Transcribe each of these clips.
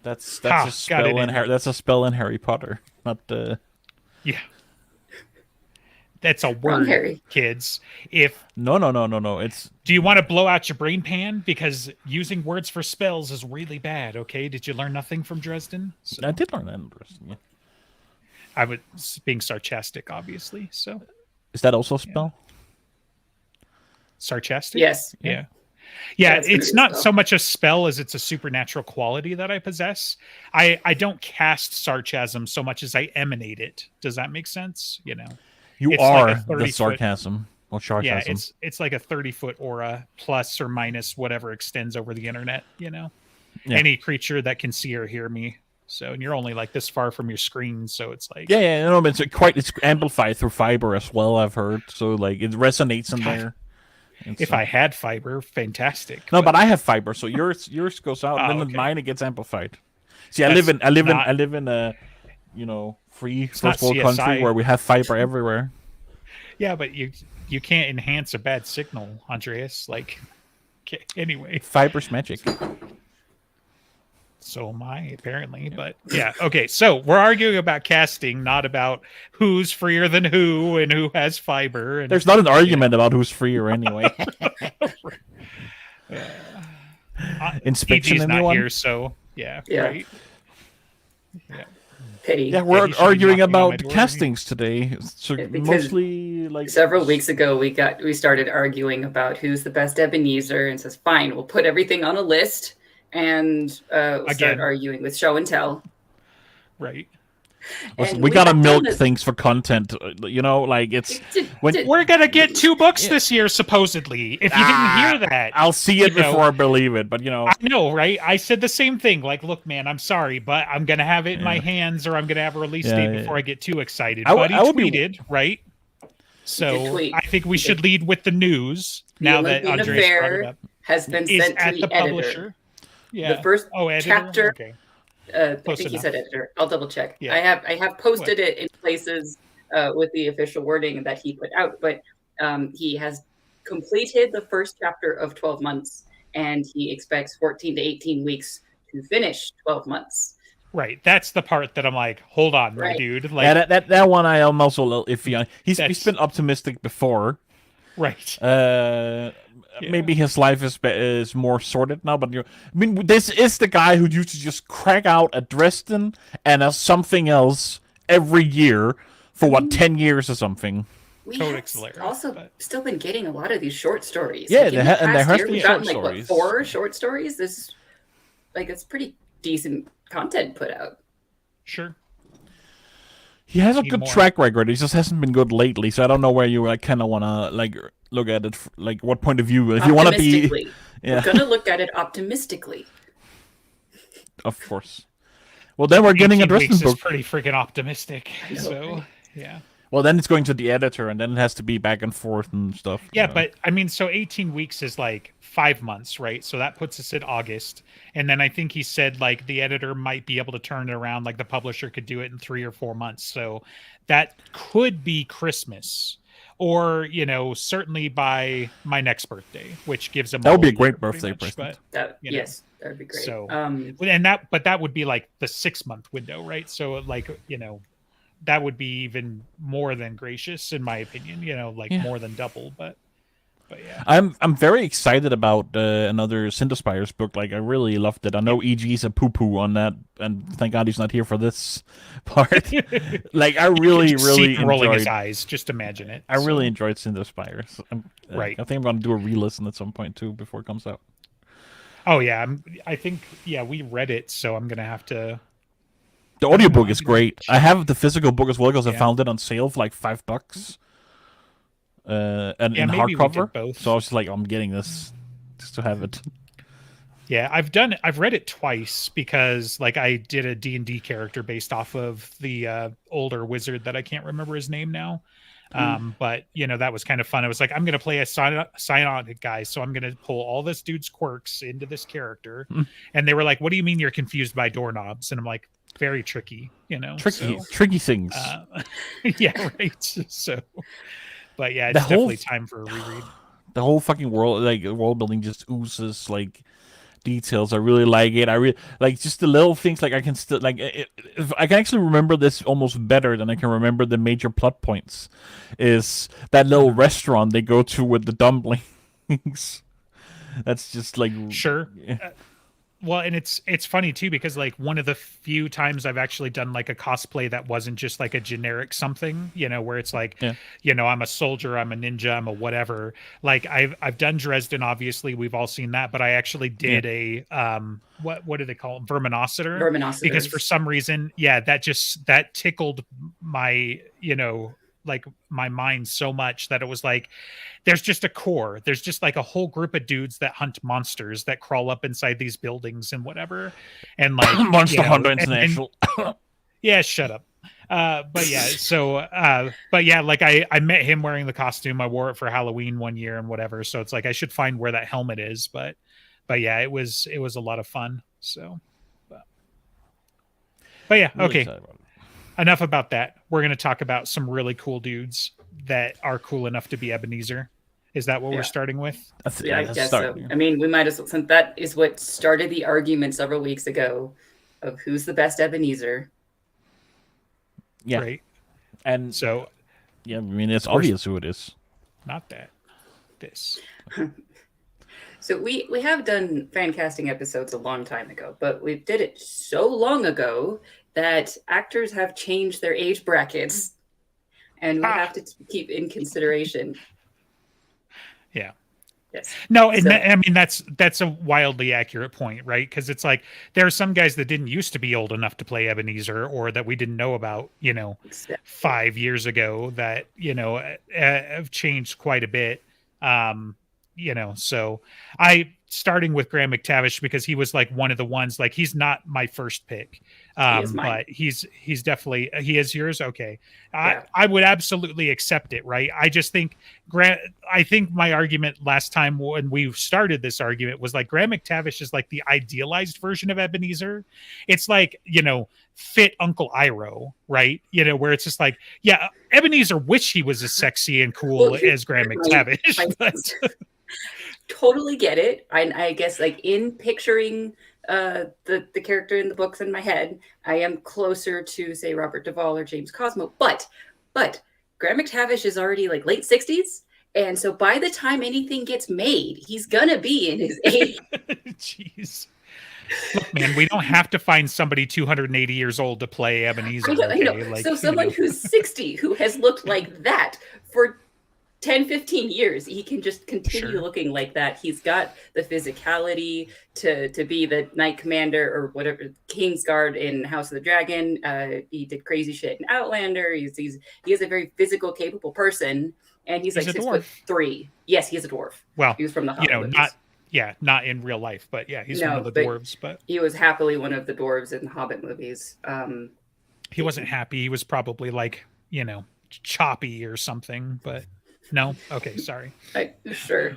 That's a spell in that's a spell in Harry Potter, not Yeah, that's a Wrong, word, Harry. kids. No. It's Do you want to blow out your brain pan? Because using words for spells is really bad. Okay, did you learn nothing from Dresden? So, I did learn that in Dresden. Yeah. I was being sarcastic, obviously. So Is that also a spell? sarcastic. Yes. Yeah. That's gonna It's be a not spell. so much a spell as it's a supernatural quality that I possess. I don't cast sarcasm so much as I emanate it. Does that make sense? You It's are like a the 30-foot sarcasm. Or Yeah, sarcasm. it's like a 30-foot aura, plus or minus whatever extends over the internet. Yeah. Any creature that can see or hear me. So, and you're only like this far from your screen, so it's like No, but it's amplified through fiber as well. I've heard, so like it resonates in there. And if so- I had fiber, fantastic. no, but I have fiber, so yours goes out, and then okay. mine it gets amplified. See, I That's live in a free not first world country CSI. where we have fiber everywhere. Yeah, but you can't enhance a bad signal, Andreas. Like, anyway, Fiber's magic. so am I apparently. But yeah, okay. So we're arguing about casting, not about who's freer than who and who has fiber. And There's not an argument about who's freer anyway. Inspection, PG's not anyone? here, so yeah. Right. Yeah. Pity. Yeah, we're he should be arguing knocking on my about door. castings today. So Because mostly like Several weeks ago, we started arguing about who's the best Ebenezer, and says, "Fine, we'll put everything on a list, and we'll Again. start arguing with show and tell." Right. Listen, And we gotta have done milk this- things for content. Like it's when We're gonna get 2 books this year, supposedly. If you didn't hear that, I'll see it you know. before I believe it. But I know, right? I said the same thing. Like, look, man, I'm sorry, but I'm gonna have it in my hands, or I'm gonna have a release Yeah, date yeah. before I get too excited. I But he would be- tweeted, right? So tweet. I think we should lead with the news The now that Olympian Andres brought it Affair up. has been Is sent to at the, the editor. publisher. Yeah. The first editor? chapter. Okay. I Close think he enough. said editor. I'll double check. Yeah. I have posted it in places with the official wording that he put out, but he has completed the first chapter of 12 months, and he expects 14 to 18 weeks to finish 12 months. Right. That's the part that I'm like, hold on, my Right. dude. Like, yeah, that one I am also a little iffy on. He's That's- been optimistic before. right. Maybe his life is more sorted now, but this is the guy who used to just crack out a Dresden and something else every year for 10 years or something. We Codex have Lair, also but- still been getting a lot of these short stories. Yeah, Like, in there the ha- and there past has year, been we've short gotten stories. 4 short stories. This it's pretty decent content put out. Sure. He has a Need good more. track record. He just hasn't been good lately, so I don't know where you kind of want to look at it. Like what point of view? If you want to be, Optimistically. yeah, We're gonna look at it optimistically. of course. Well, then we're getting a 18 Dresden weeks is book. pretty freaking optimistic. know, So, right? yeah. Well, then it's going to the editor, and then it has to be back and forth and stuff. Yeah, but I mean, so 18 weeks is like 5 months, right? So that puts us at August. And then I think he said like the editor might be able to turn it around, like the publisher could do it in 3 or 4 months. So that could be Christmas. Or, certainly by my next birthday, which gives him That would be a whole great year, pretty birthday much, present. That You know. yes, that would be great. So- And that would be like the 6-month window, right? So like, that would be even more than gracious in my opinion, Yeah. more than double, but yeah. I'm very excited about another Cinder Spires book. Like I really loved it. I know EG's a poo-poo on that, and thank God he's not here for this part. Like I really You can just see really him rolling his enjoyed. eyes. Just imagine it. I really enjoyed Cinder Spires. Right. I think I'm going to do a re-listen at some point too before it comes out. Oh yeah, I think we read it, so I'm gonna have to. The audiobook is great. I have the physical book as well because I Yeah. found it on sale for like $5. And Yeah, in maybe we hardcover. did both. So I was just like, I'm getting this just to have it. Yeah, I've read it twice because like I did a D&D character based off of the older wizard that I can't remember his name now. But that was kind of fun. I was like, I'm going to play a psionic guy. So I'm going to pull all this dude's quirks into this character. And they were like, what do you mean you're confused by doorknobs? And I'm like, very tricky, Tricky things. Yeah, right. So, but yeah, The it's whole- definitely time for a reread. The whole fucking world, like world building, just oozes like details. I really like it. I really like just the little things. Like I can still I can actually remember this almost better than I can remember the major plot points. Is that little restaurant they go to with the dumplings? That's just like Sure. yeah. Well, and it's funny too because like one of the few times I've actually done like a cosplay that wasn't just like a generic something, where it's like, Yeah. I'm a soldier, I'm a ninja, I'm a whatever. Like I've done Dresden, obviously we've all seen that, but I actually did a what do they call it? Verminositor. Because for some reason, that tickled my, like my mind so much that it was like there's just a core. There's just like a whole group of dudes that hunt monsters that crawl up inside these buildings and whatever. And like Monster Hunter International. Yeah, shut up. But yeah, like I met him wearing the costume. I wore it for Halloween one year and whatever. So it's like I should find where that helmet is. But yeah, it was a lot of fun. So, but yeah, Really okay. excited about it. Enough about that. We're going to talk about some really cool dudes that are cool enough to be Ebenezer. Is that what we're starting with? I guess so. I mean, we might as well, since that is what started the argument several weeks ago of who's the best Ebenezer. Yeah. Right. And so, yeah, I mean, it's obvious who it is. Not that. This. So we have done fan casting episodes a long time ago, but we did it so long ago that actors have changed their age brackets, and we have to keep in consideration. Yeah. Yes. No, and I mean that's a wildly accurate point, right? Because it's like there are some guys that didn't used to be old enough to play Ebenezer, or that we didn't know about, Exactly. 5 years ago that have changed quite a bit. So starting with Graham McTavish because he was like one of the ones, like he's not my first pick. But he's definitely, he is yours. Okay. Yeah. I would absolutely accept it. Right. I just think I think my argument last time when we started this argument was like Graham McTavish is like the idealized version of Ebenezer. It's like, fit Uncle Iroh, right? Where it's just like, yeah, Ebenezer wish he was as sexy and cool as Graham McTavish. But totally get it. I guess like in picturing the character in the books in my head, I am closer to say Robert Duvall or James Cosmo, but Graham McTavish is already like late 60s, and so by the time anything gets made, he's gonna be in his 80s. Jeez. Look, man, we don't have to find somebody 280 years old to play Ebenezer. I know. Like, so someone who's 60 who has looked like that for 10, 15 years, he can just continue looking like that. He's got the physicality to be the Knight Commander or whatever, Kingsguard in House of the Dragon. He did crazy shit in Outlander. He is a very physical, capable person, and he's like 6'3". Yes, he is a dwarf. Well, he was from the Hobbit movies. not in real life, but yeah, he's one of the dwarves. But he was happily one of the dwarves in the Hobbit movies. He wasn't happy. He was probably like, choppy or something, but no. Okay, sorry. Sure.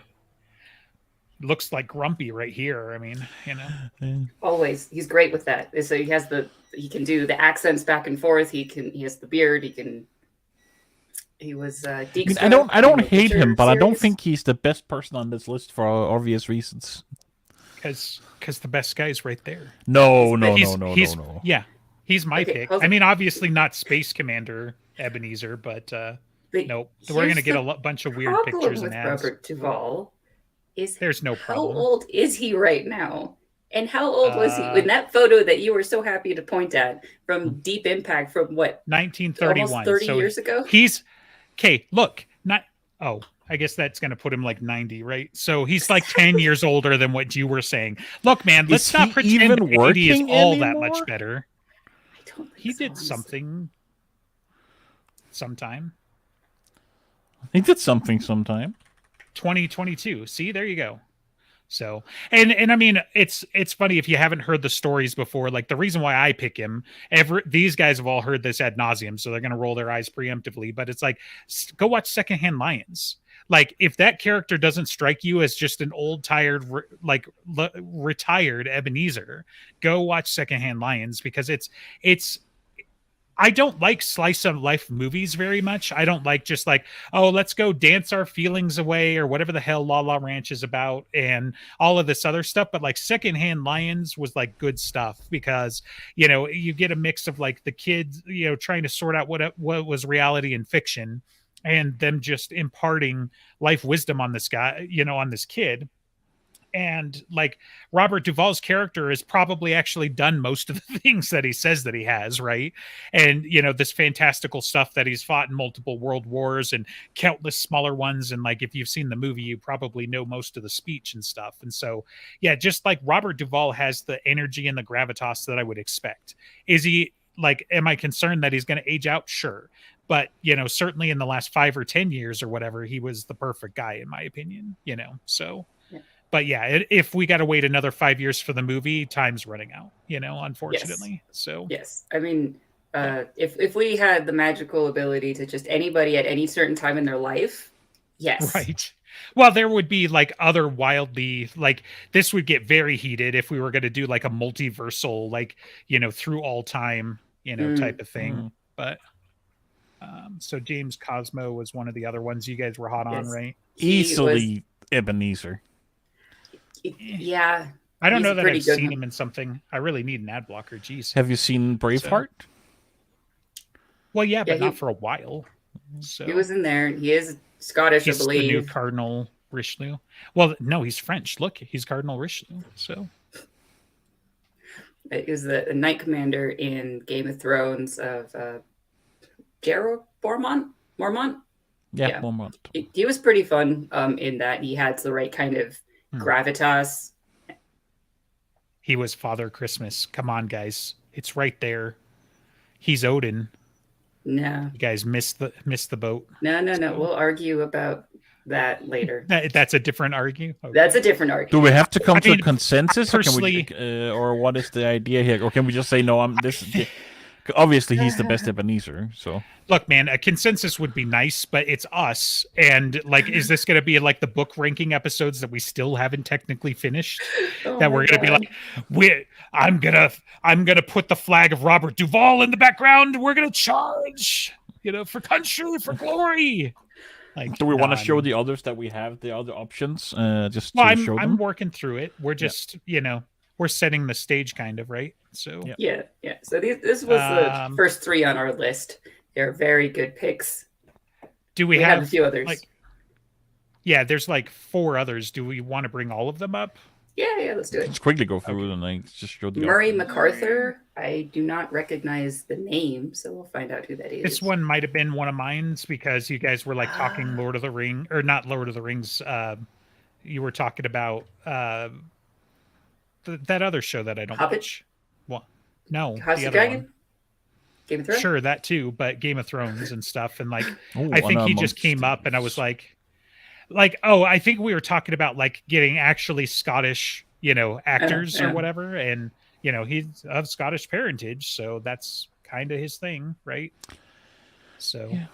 Looks like grumpy right here. I mean, Always. He's great with that. So he can do the accents back and forth. He has the beard. He was Dijkstra. I don't hate him, but I don't think he's the best person on this list for obvious reasons. Because the best guy's right there. No. Yeah, he's my pick. I mean, obviously not Space Commander Ebenezer, but nope. We're going to get a bunch of weird pictures and ads. Robert Duvall there's no problem. How old is he right now? And how old was he in that photo that you were so happy to point at from Deep Impact from what? 1931. Almost 30 years ago? He's okay. Look, I guess that's going to put him like 90, right? So he's like 10 years older than what you were saying. Look, man, let's not pretend 80 is all that much better. I don't think he so, did honestly. something sometime. He did something sometime. 2022. See, there you go. So, and I mean, it's funny if you haven't heard the stories before. Like the reason why I pick him, these guys have all heard this ad nauseum, so they're going to roll their eyes preemptively. But it's like, go watch Secondhand Lions. Like if that character doesn't strike you as just an old, tired, retired Ebenezer, go watch Secondhand Lions because it's I don't like slice of life movies very much. I don't like just like, oh, let's go dance our feelings away or whatever the hell La La Ranch is about and all of this other stuff. But like Secondhand Lions was like good stuff because, you know, you get a mix of like the kids, you know, trying to sort out what was reality and fiction and them just imparting life wisdom on this guy, you know, on this kid. And like Robert Duvall's character has probably actually done most of the things that he says that he has, right? And you know, this fantastical stuff that he's fought in multiple world wars and countless smaller ones. And like if you've seen the movie, you probably know most of the speech and stuff. And so yeah, just like Robert Duvall has the energy and the gravitas that I would expect. Is he like, am I concerned that he's going to age out? Sure. But you know, certainly in the last 5 or 10 years or whatever, he was the perfect guy in my opinion, you know. So but yeah, if we got to wait another 5 years for the movie, time's running out, you know, unfortunately. Yes. So yes, I mean, if we had the magical ability to just anybody at any certain time in their life, yes, right. Well, there would be like other wildly like this would get very heated if we were going to do like a multiversal, like, you know, through all time, you know, type of thing. But so James Cosmo was one of the other ones you guys were hot on, right? Easily Ebenezer. Yeah, I don't know that I've seen him in something. I really need an ad blocker. Jeez. Have you seen Braveheart? Well, yeah, but not for a while. So he was in there. He is Scottish, I believe. The new Cardinal Richelieu. Well, no, he's French. Look, he's Cardinal Richelieu. So he was the Knight Commander in Game of Thrones of Jorah Mormont. Yeah, Mormont. He was pretty fun in that. He had the right kind of gravitas. He was Father Christmas. Come on, guys. It's right there. He's Odin. No. You guys missed the boat. No. We'll argue about that later. That's a different argue? Okay. That's a different argument. Do we have to come to a consensus, personally, or what is the idea here? Or can we just say, no, obviously he's the best Ebenezer, so... Look, man, a consensus would be nice, but it's us. And like, is this going to be like the book ranking episodes that we still haven't technically finished? That we're going to be like, I'm gonna put the flag of Robert Duvall in the background. We're going to charge, you know, for country, for glory. Like, do we want to show the others that we have the other options? Just well, to show them? I'm working through it. We're just, you know, we're setting the stage, kind of, right? So yeah. So this was the first 3 on our list. They're very good picks. Do we have a few others? Like, yeah, there's like 4 others. Do we want to bring all of them up? Yeah, let's do it. Let's quickly go through and like just show the Murray MacArthur. I do not recognize the name, so we'll find out who that is. This one might have been one of mine's because you guys were like talking Lord of the Rings, or not Lord of the Rings. You were talking about that other show that I don't watch. Well, no, House the of other Dragon. one. Game of Thrones? Sure, that too, but Game of Thrones and stuff. And like, I think he just came up and I was like, oh, I think we were talking about like getting actually Scottish, you know, actors or whatever. And, you know, he's of Scottish parentage. So that's kind of his thing, right? So. Yeah.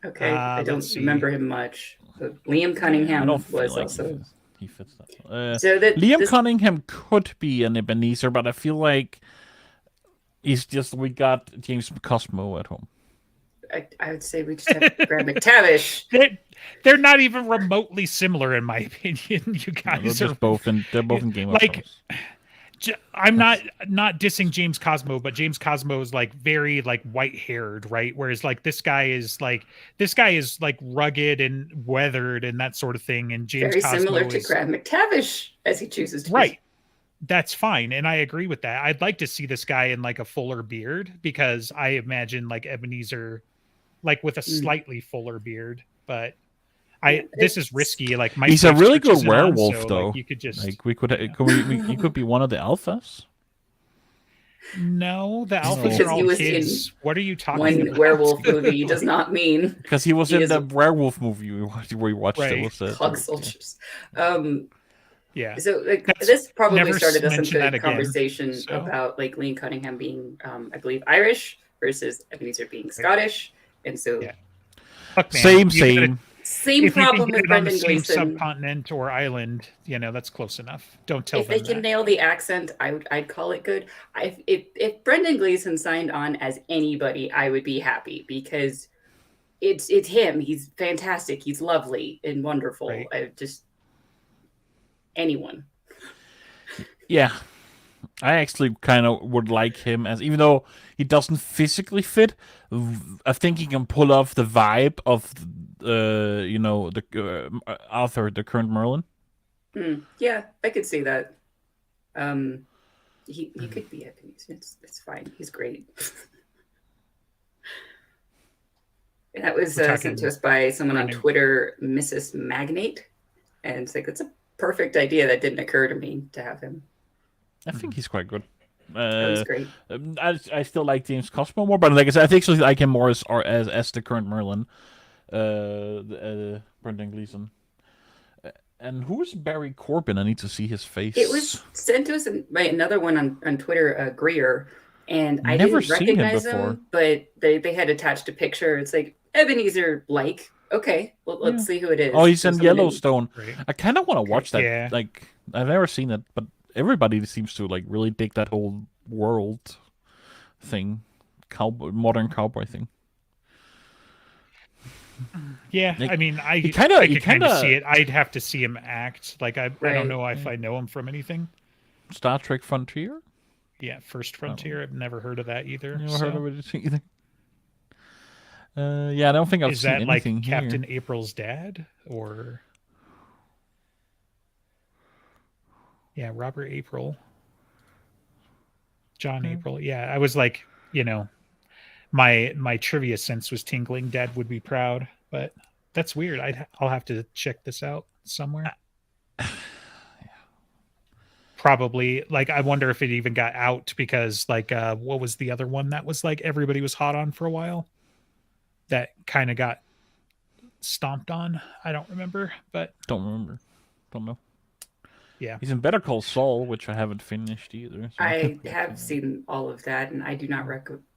Okay. I don't remember him much. But Liam Cunningham was also. He fits that. Liam Cunningham could be an Ebenezer, but I feel like we got James Cosmo at home. I would say we just have Graham McTavish. They're not even remotely similar, in my opinion. You guys they're both in Game of Thrones. I'm not dissing James Cosmo, but James Cosmo is like very like white haired, right? Whereas like this guy is like rugged and weathered and that sort of thing. And James very Cosmo similar to Graham McTavish as he chooses to right. Be. That's fine, and I agree with that. I'd like to see this guy in like a fuller beard because I imagine like Ebenezer, like with a slightly fuller beard. But this is risky. Like he's a really good werewolf, though. Like, you could just like he could be one of the alphas. No, the alphas are all kids. What are you talking about? One werewolf movie does not mean because he was in the werewolf movie we watched. Right. Pug soldiers. Yeah. So like, this probably started us into a conversation about like Liam Cunningham being, I believe, Irish versus Ebenezer being Scottish, and so Look, man, same. Same if you can problem get with it on the Brendan same Gleeson. subcontinent or island, that's close enough. Don't tell If them they can that. nail the accent, I'd call it good. If Brendan Gleeson signed on as anybody, I would be happy because it's him. He's fantastic. He's lovely and wonderful. Right. I just anyone. Yeah, I actually kind of would like him as, even though he doesn't physically fit. I think he can pull off the vibe of, the Arthur, the current Merlin. Yeah, I could see that. He could be Ebenezer. It's fine. He's great. And that was sent to us by someone on Twitter, Mrs. Magnate, and it's like, that's a perfect idea that didn't occur to me to have him. I think he's quite good. He's great. I still like James Cosmo more, but like I said, I think actually like him more as the current Merlin, Brendan Gleeson. And who's Barry Corbin? I need to see his face. It was sent to us by another one on Twitter, Greer, and I Never didn't recognize him, but they had attached a picture. It's like Ebenezer, like, okay, well, let's see who it is. Oh, he's in Yellowstone. Right. I kind of want to watch that. Yeah. Like, I've never seen it, but everybody seems to like really dig that whole world thing, modern cowboy thing. Yeah, Like, I mean, I you kind kinda of see it. I'd have to see him act. Like I don't know if I know him from anything. Star Trek Frontier. Yeah, First Frontier. I've never heard of that either. Never heard of it either. Yeah, I don't think I've seen anything like here. Captain April's dad or? Yeah, Robert April. John April. Yeah, I was like, my trivia sense was tingling. Dad would be proud, but that's weird. I'll have to check this out somewhere. Probably, like, I wonder if it even got out because, like, what was the other one that was like everybody was hot on for a while? That kind of got stomped on. I don't remember, but don't remember. Don't know. Yeah, he's in Better Call Saul, which I haven't finished either. So. I have seen all of that, and I do not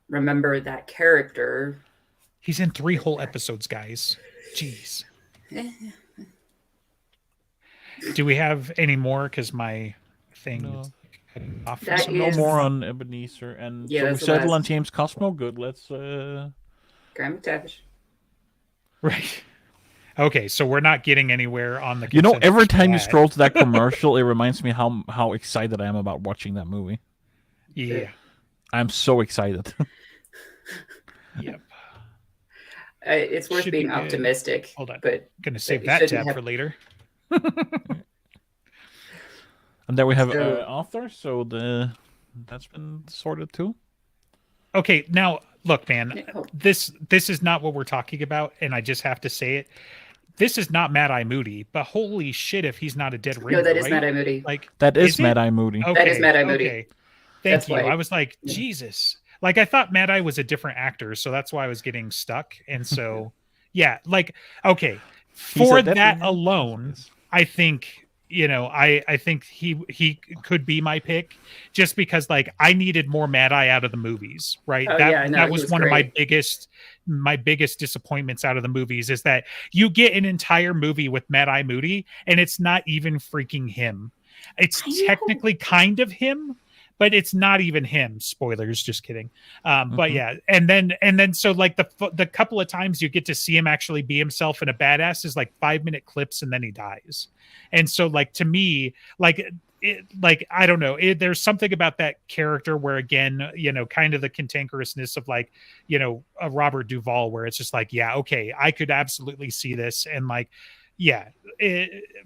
remember that character. He's in 3 whole episodes, guys. Jeez. Do we have any more? Because my thing is off. No more on Ebenezer, and so we settle on James Cosmo. Good. Let's. Graham McTavish. Right. Okay, so we're not getting anywhere on the. Every time you scroll to that commercial, it reminds me how excited I am about watching that movie. Yeah, I'm so excited. Yep. It's worth being optimistic. Hold on, but I'm gonna save that tab for later. And there we have Arthur. So that's been sorted too. Okay, now look, man. This is not what we're talking about, and I just have to say it. This is not Mad Eye Moody, but holy shit, if he's not a dead ringer. No, that is Mad Eye Moody. Like that is Mad Eye Moody. Okay, that is Mad Eye Moody. Okay. Thank you. I was like, Jesus. Like I thought Mad Eye was a different actor, so that's why I was getting stuck. And so, yeah, like okay, for that alone, I think I think he could be my pick just because like I needed more Mad Eye out of the movies, right? That was one of my biggest disappointments out of the movies is that you get an entire movie with Mad Eye Moody and it's not even freaking him. It's technically kind of him, but it's not even him. Spoilers, just kidding. But yeah, and then so like the couple of times you get to see him actually be himself in a badass is like 5-minute clips and then he dies. And so like to me, like I don't know, there's something about that character where again, kind of the cantankerousness of like, a Robert Duvall where it's just like, yeah, okay, I could absolutely see this. And like, yeah,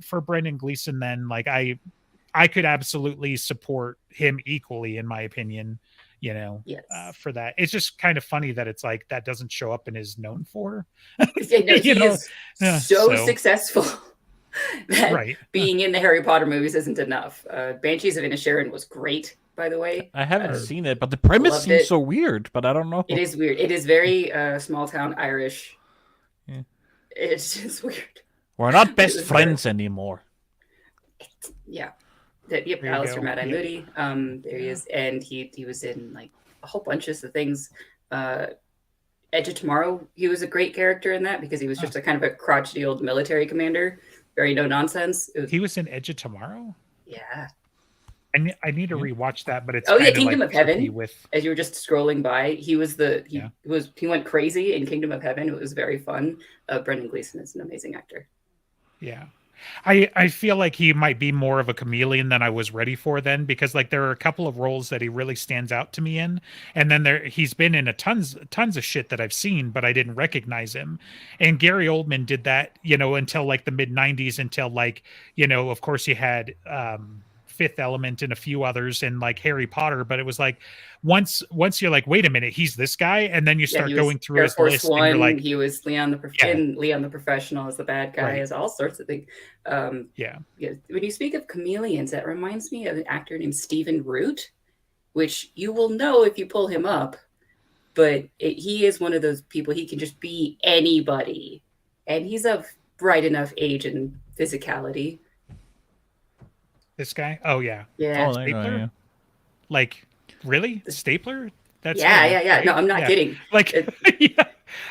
for Brendan Gleeson, then like I could absolutely support him equally, in my opinion, yes. For that. It's just kind of funny that it's like that doesn't show up in his known for. He's so successful that being in the Harry Potter movies isn't enough. Banshees of Inisherin was great, by the way. I haven't seen it, but the premise seems so weird, but I don't know. It is weird. It is very small town Irish. Yeah. It's just weird. We're not best friends anymore. Yeah. Yep, Alistair Mad Eye Moody. There he is, and he was in like a whole bunch of things. Edge of Tomorrow, he was a great character in that because he was just a kind of a crotchety old military commander, very no nonsense. He was in Edge of Tomorrow. Yeah. I need to rewatch that, but it's Oh yeah, kind of Kingdom like of Heaven. with As you were just scrolling by, he went crazy in Kingdom of Heaven. It was very fun. Brendan Gleeson is an amazing actor. Yeah. I feel like he might be more of a chameleon than I was ready for then, because like there are a couple of roles that he really stands out to me in, and then he's been in tons of shit that I've seen, but I didn't recognize him. And Gary Oldman did that, until like the mid '90s, until like, of course he had Fifth Element and a few others and like Harry Potter, but it was like once you're like, wait a minute, he's this guy, and then you start going through Air his Force list One, and you're like, he was Leon the Professional as the bad guy, as all sorts of things. yeah. When you speak of chameleons, that reminds me of an actor named Stephen Root, which you will know if you pull him up, but he is one of those people, he can just be anybody, and he's of right enough age and physicality. This guy? Oh yeah. Yeah. Oh, Stapler? yeah. Like, really? Stapler? That's yeah. right? No, I'm not kidding. Like, yeah.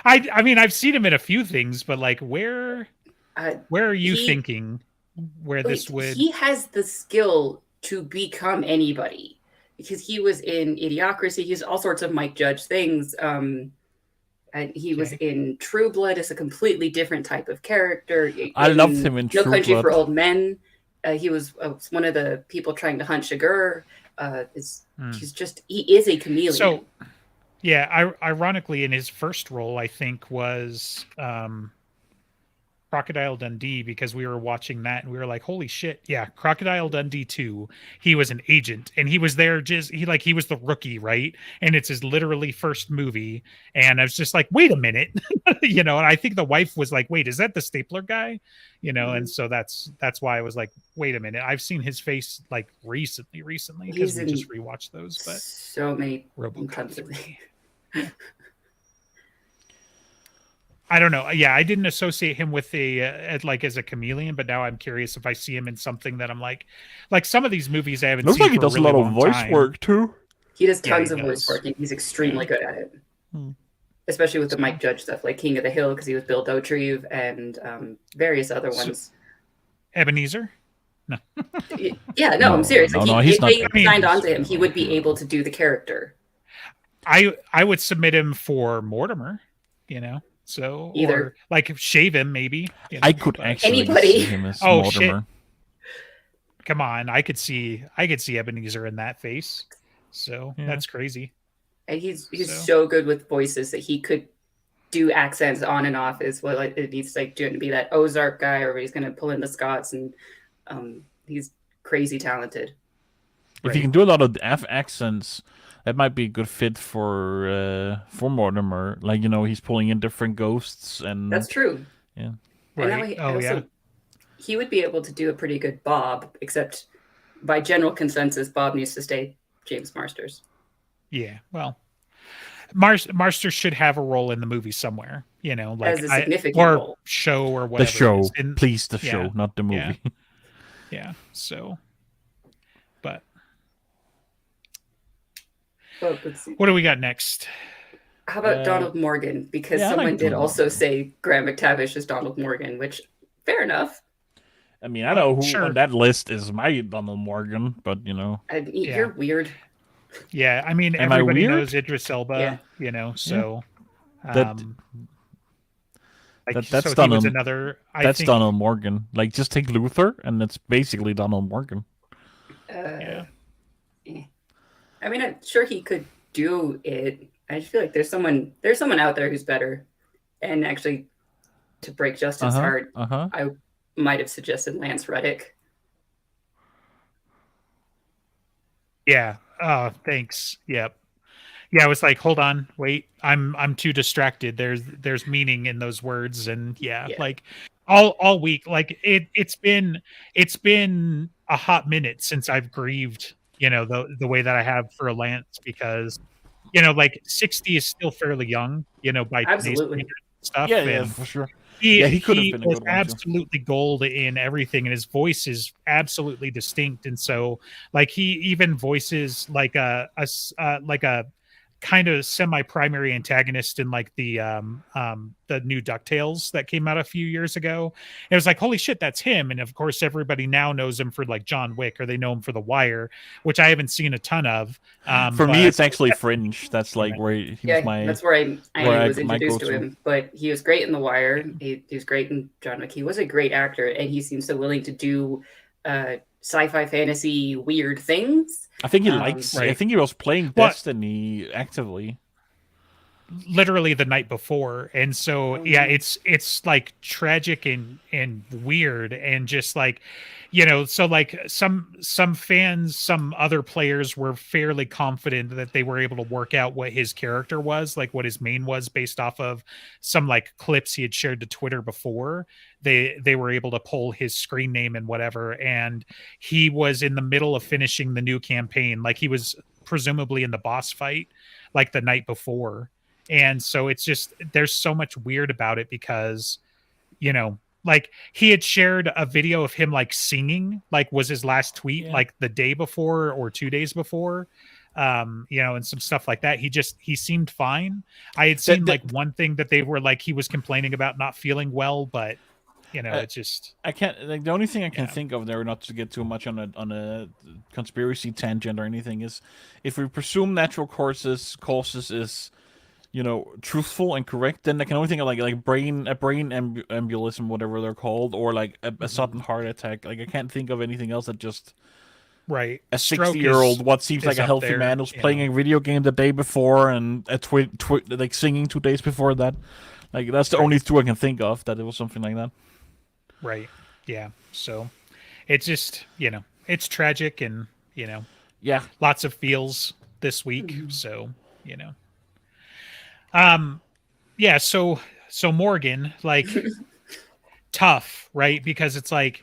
I mean, I've seen him in a few things, but like, where are you thinking where this would? He has the skill to become anybody because he was in Idiocracy. He's all sorts of Mike Judge things. And he was in True Blood as a completely different type of character. I loved him in True No Country Blood. for Old Men. He was one of the people trying to hunt Shigur. He is a chameleon. So, yeah, ironically, in his first role, I think was Crocodile Dundee, because we were watching that and we were like, holy shit, yeah, Crocodile Dundee 2, he was an agent and he was there he was the rookie, right? And it's his literally first movie, and I was just like, wait a minute. And I think the wife was like, wait, is that the Stapler guy? And so that's why I was like, wait a minute, I've seen his face like recently because we just rewatched those, but so many RoboCop. I don't know. Yeah, I didn't associate him with as a chameleon, but now I'm curious if I see him in something that I'm like some of these movies I haven't Looks seen. like he for does a really lot of long voice time. work too. He does tons of voice work, and he's extremely good at it. Especially with the Mike Judge stuff, like King of the Hill, because he was Bill Dauterive, and various other ones. Ebenezer? No. Yeah, no, I'm serious. No, he's not. If they signed on to him, he would be able to do the character. I would submit him for Mortimer, So either or like shave him maybe. I could actually anybody. see him as Oh Mortimer. Shit! Come on, I could see Ebenezer in that face. So that's crazy. And he's so good with voices that he could do accents on and off. Is what he's like doing to be that Ozark guy, or he's going to pull in the Scots, and he's crazy talented. If you can do a lot of accents, that might be a good fit for Mortimer. Like, he's pulling in different ghosts, and that's true. Yeah. Right. He would be able to do a pretty good Bob, except by general consensus, Bob needs to stay James Marsters. Yeah, well, Marsters should have a role in the movie somewhere, like as a significant role. Show or whatever. The show, please, the show, not the movie. Yeah. So, but let's see. What do we got next? How about Donald Morgan? Because someone did also say Graham McTavish is Donald Morgan, which fair enough. I mean, I know who on that list is my Donald Morgan, but you're weird. Yeah, I mean, everybody knows Idris Elba, so that's so Donald. That's Donald Morgan. Like, just take Luther, and it's basically Donald Morgan. I mean, I'm sure he could do it. I just feel like there's someone out there who's better. And actually, to break Justin's heart, I might have suggested Lance Reddick. Yeah. Oh, thanks. Yep. Yeah, I was like, hold on, wait, I'm too distracted. There's meaning in those words, and like all week, like it's been a hot minute since I've grieved, the way that I have for Lance, because like 60 is still fairly young, by today's stuff. Yeah, for sure. He could have been a good one, absolutely gold in everything, and his voice is absolutely distinct. And so, like, he even voices like a kind of semi-primary antagonist in like the new DuckTales that came out a few years ago. It was like, holy shit, that's him. And of course, everybody now knows him for like John Wick, or they know him for The Wire, which I haven't seen a ton of. For me, it's actually Fringe. That's like where he was my. That's where I was introduced to go-to. him. But he was great in The Wire. He was great in John Wick. He was a great actor, and he seems so willing to do sci-fi, fantasy, weird things. I think he likes. Right. I think he was playing Destiny actively. Literally the night before, and so yeah, it's like tragic and weird, and just like, you know, so like some fans, some other players were fairly confident that they were able to work out what his character was, like what his main was, based off of some like clips he had shared to Twitter before. They were able to pull his screen name and whatever, and he was in the middle of finishing the new campaign, like he was presumably in the boss fight like the night before. And so it's just, there's so much weird about it because, you know, like he had shared a video of him like singing, like was his last tweet, like the day before or 2 days before, you know, and some stuff like that. He seemed fine. I had seen like one thing that they were like, he was complaining about not feeling well, but you know, it's just, I can't, like, the only thing I can think of there, not to get too much on a conspiracy tangent or anything, is if we presume natural causes is, you know, truthful and correct, then I can only think of like brain embolism, whatever they're called, or like a sudden heart attack. Like I can't think of anything else that just right. a 60-year-old, what seems like a healthy man who's playing a video game the day before and like singing 2 days before that. Like that's the only two I can think of that it was something like that. Right. Yeah. So it's just, you know, it's tragic, and you know, lots of feels this week. So, you know. Yeah, so Morgan, like tough, right? Because it's like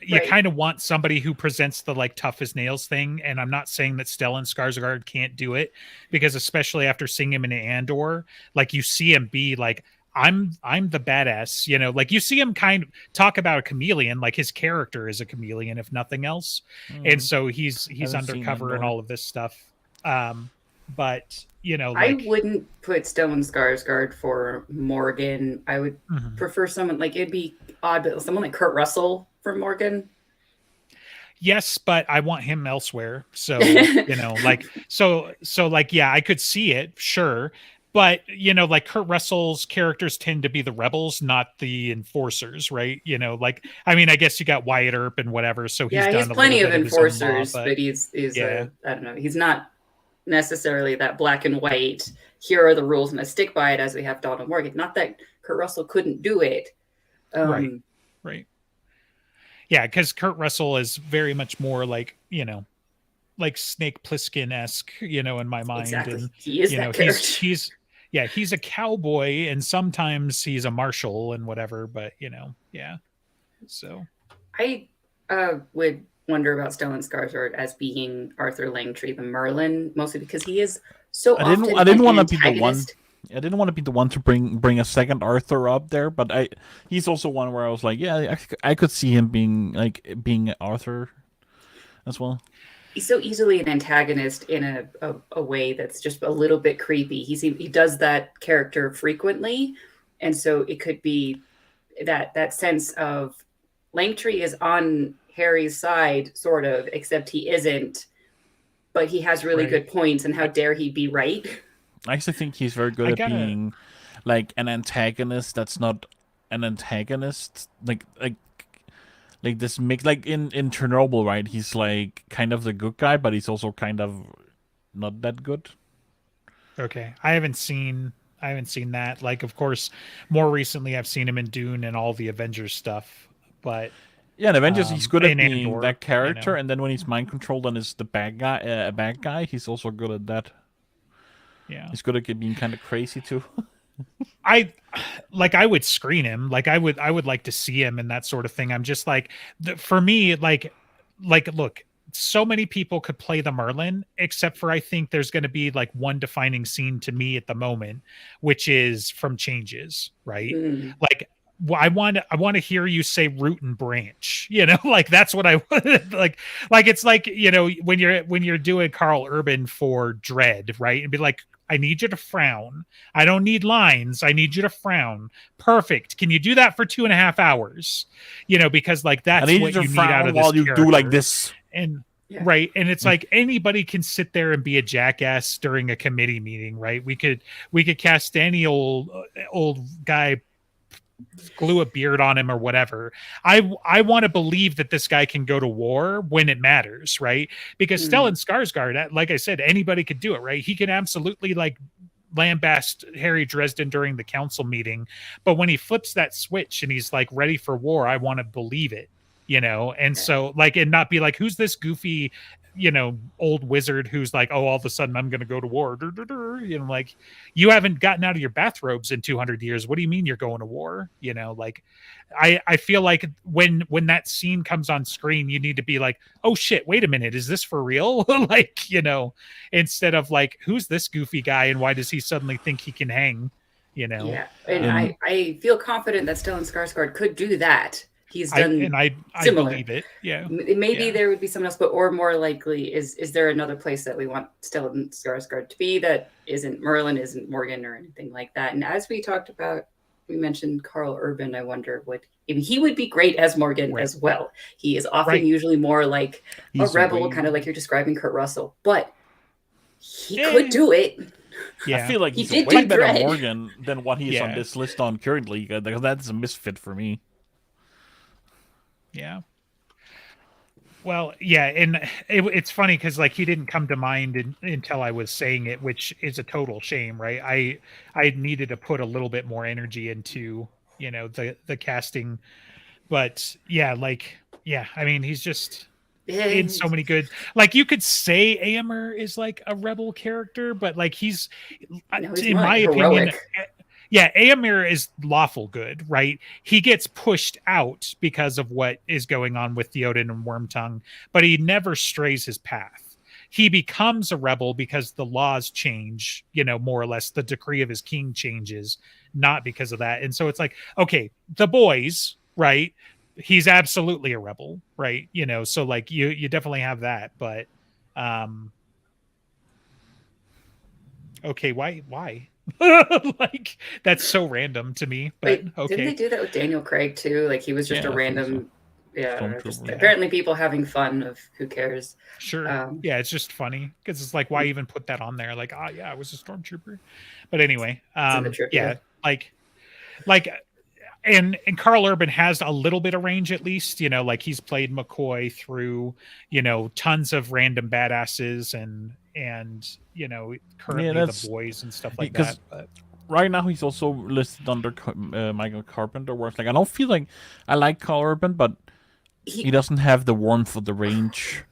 you kind of want somebody who presents the like tough as nails thing, and I'm not saying that Stellan Skarsgård can't do it, because especially after seeing him in Andor, like you see him be like, I'm the badass, you know, like you see him kind of talk about a chameleon, like his character is a chameleon if nothing else. And so he's undercover and all of this stuff. But you know, like, I wouldn't put Stellan Skarsgård for Morgan. I would prefer someone like, it'd be odd, but someone like Kurt Russell for Morgan. Yes, but I want him elsewhere. So, you know, like, so like, yeah, I could see it, sure. But, you know, like Kurt Russell's characters tend to be the rebels, not the enforcers, right? You know, like, I mean, I guess you got Wyatt Earp and whatever. So he's done plenty of enforcers, but he's I don't know, he's not necessarily that black and white, here are the rules and I stick by it, as we have Donald Morgan. Not that Kurt Russell couldn't do it. Right. Yeah, because Kurt Russell is very much more like, you know, like Snake Plissken-esque, you know, in my mind. Exactly. And he is, you know, he's a cowboy, and sometimes he's a marshal and whatever, but you know, so I would wonder about Stellan Skarsgård as being Arthur Langtry, the Merlin, mostly because he is so I didn't want to be the one. I didn't want to be the one to bring a second Arthur up there, but he's also one where I was like, yeah, I could see him being Arthur as well. He's so easily an antagonist in a way that's just a little bit creepy. He does that character frequently, and so it could be that sense of Langtry is on Harry's side, sort of, except he isn't. But he has really good points, and how dare he be right? I actually think he's very good at being like an antagonist that's not an antagonist. Like this mix, like in Chernobyl, right? He's like kind of the good guy, but he's also kind of not that good. Okay, I haven't seen that. Like, of course, more recently I've seen him in Dune and all the Avengers stuff. But yeah, in Avengers he's good at being Andor, that character, you know. and then when he's mind controlled and is the bad guy, he's also good at that. Yeah, he's good at being kind of crazy too. I would screen him. Like I would like to see him and that sort of thing. I'm just like, for me, like look, so many people could play the Merlin, except for I think there's going to be like one defining scene to me at the moment, which is from Changes, right? Like I want to hear you say root and branch, like that's what I want. Like it's like, when you're doing Carl Urban for Dread, right? And be like, I need you to frown. I don't need lines. I need you to frown. Perfect. Can you do that for 2.5 hours? Because like I that's need what you you to need out frown of this while you character. do like this. And Yeah. right. And it's like anybody can sit there and be a jackass during a committee meeting, right? We could cast any old guy, glue a beard on him or whatever. I want to believe that this guy can go to war when it matters, right? Because Stellan Skarsgård, like I said, anybody could do it, right? He can absolutely like lambast Harry Dresden during the council meeting, but when he flips that switch and he's like ready for war, I want to believe it, and so like, and not be like, who's this goofy old wizard who's like, oh, all of a sudden I'm gonna go to war. Like, you haven't gotten out of your bathrobes in 200 years. What do you mean you're going to war? Like, I feel like when that scene comes on screen, you need to be like, oh shit, wait a minute, is this for real? Like, instead of like, who's this goofy guy and why does he suddenly think he can hang? Yeah, and I feel confident that Stellan Skarsgård could do that. He's done I similar. believe it. Yeah. Maybe there would be someone else, but or more likely, is there another place that we want Stellan Skarsgård to be that isn't Merlin, isn't Morgan, or anything like that? And as we talked about, we mentioned Carl Urban. I wonder he would be great as Morgan as well. He is often usually more like he's a rebel, kind of like you're describing Kurt Russell, but he could do it. Yeah. I feel like he's way better Morgan than what he is on this list on currently. That's a misfit for me. Yeah. Well, yeah, and it's funny because like he didn't come to mind until I was saying it, which is a total shame, right? I needed to put a little bit more energy into the casting, but yeah, I mean, he's just in so many good. Like, you could say Aemir is like a rebel character, but like he's in my opinion. Yeah, Aemir is lawful good, right? He gets pushed out because of what is going on with Theoden and Wormtongue, but he never strays his path. He becomes a rebel because the laws change, more or less the decree of his king changes, not because of that. And so it's like, okay, the boys, right? He's absolutely a rebel, right? So like you definitely have that, but okay, why? Like, that's so random to me, but okay. Didn't they do that with Daniel Craig too? Like, he was just a random apparently people having fun of who cares. Sure. Yeah, it's just funny because it's like, why even put that on there? Like, I was a stormtrooper. But anyway, yeah, like and Carl Urban has a little bit of range, at least, like he's played McCoy through, tons of random badasses and currently the boys and stuff like that. But right now he's also listed under Michael Carpenter, where it's like, I don't feel like I like Carl Urban, but he doesn't have the warmth of the range.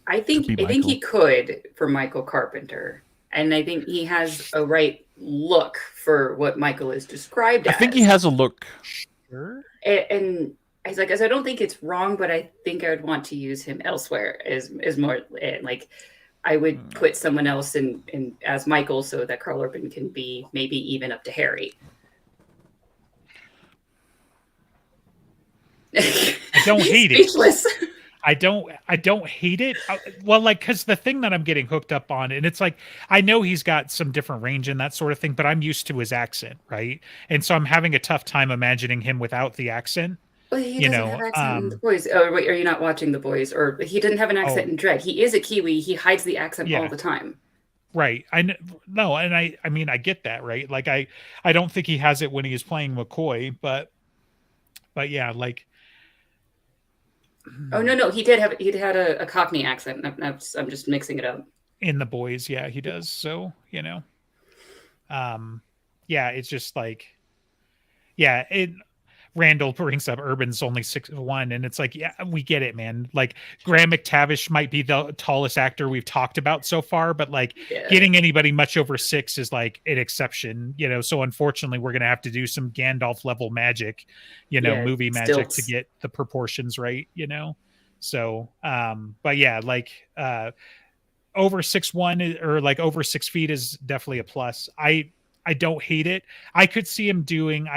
I think he could for Michael Carpenter, and I think he has a right look for what Michael is described as. I think he has a look. Sure. And I was like, I don't think it's wrong, but I think I would want to use him elsewhere is more like I would put someone else in as Michael so that Carl Urban can be maybe even up to Harry. I don't hate Speechless. it. I don't hate it. Well, like, because the thing that I'm getting hooked up on, and it's like, I know he's got some different range and that sort of thing, but I'm used to his accent, right? And so I'm having a tough time imagining him without the accent. Well, he doesn't have accent in The Boys. Oh, wait, are you not watching The Boys? Or he didn't have an accent in Dread. He is a Kiwi. He hides the accent all the time. Right. I mean, I get that, right? Like, I don't think he has it when he is playing McCoy, but yeah, like. Oh no, he had a Cockney accent. I'm just mixing it up. In The Boys, yeah, he does. So, yeah, it's just like, yeah, Randall brings up Urban's only 6'1", and it's like, yeah, we get it, man. Like, Graham McTavish might be the tallest actor we've talked about so far, but like getting anybody much over 6 is like an exception, So unfortunately, we're gonna have to do some Gandalf level magic, movie magic to get the proportions right, So, but yeah, like over 6'1" or like over 6 feet is definitely a plus. I don't hate it. I could see him doing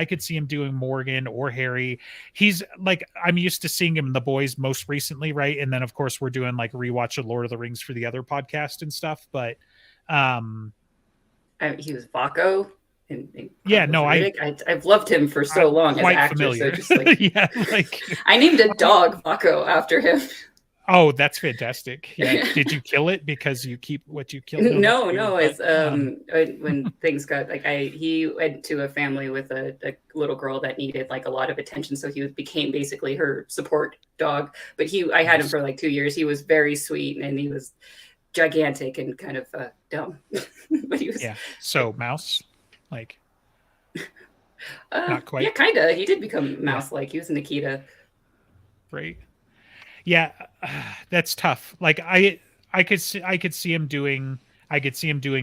Morgan or Harry. He's like, I'm used to seeing him in The Boys most recently, right? And then of course we're doing like rewatch of Lord of the Rings for the other podcast and stuff. But he was Vaco. And yeah, no, I've loved him for so long as an actor. Familiar. So just like, yeah, like I named a dog Vaco after him. Oh, that's fantastic. Yeah. Did you kill it because you keep what you killed? No. It's when things got like he went to a family with a little girl that needed like a lot of attention, so he became basically her support dog. But I had him for like 2 years. He was very sweet and he was gigantic and kind of dumb. But he was So mouse, like not quite. Yeah, kind of. He did become mouse-like. He was Nikita. Right. Yeah, that's tough. Like I could see him doing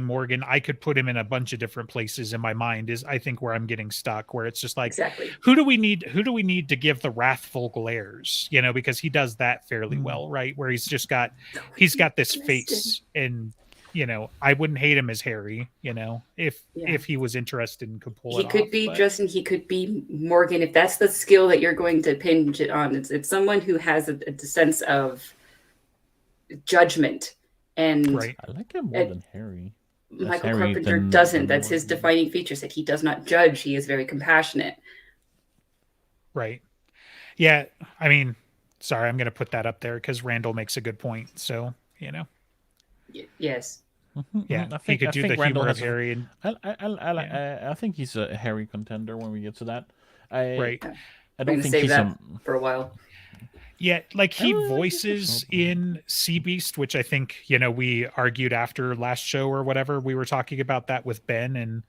Morgan. I could put him in a bunch of different places in my mind is I think where I'm getting stuck, where it's just like, exactly, who do we need to give the wrathful glares, because he does that fairly well, right? Where he's got this face, and I wouldn't hate him as Harry, if he was interested and could pull it off. He could be Justin, he could be Morgan, if that's the skill that you're going to pinch it on. It's someone who has a sense of judgment. And I like him more than Harry. Michael Carpenter doesn't. That's his defining features, that he does not judge. He is very compassionate. Right. Yeah. I mean, sorry, I'm going to put that up there because Randall makes a good point. So, Yes. Yeah, I think he could do the humor of Harry. And I think he's a Harry contender when we get to that. I don't think he's for a while. Yeah, like he voices in Sea Beast, which I think, we argued after last show or whatever. We were talking about that with Ben and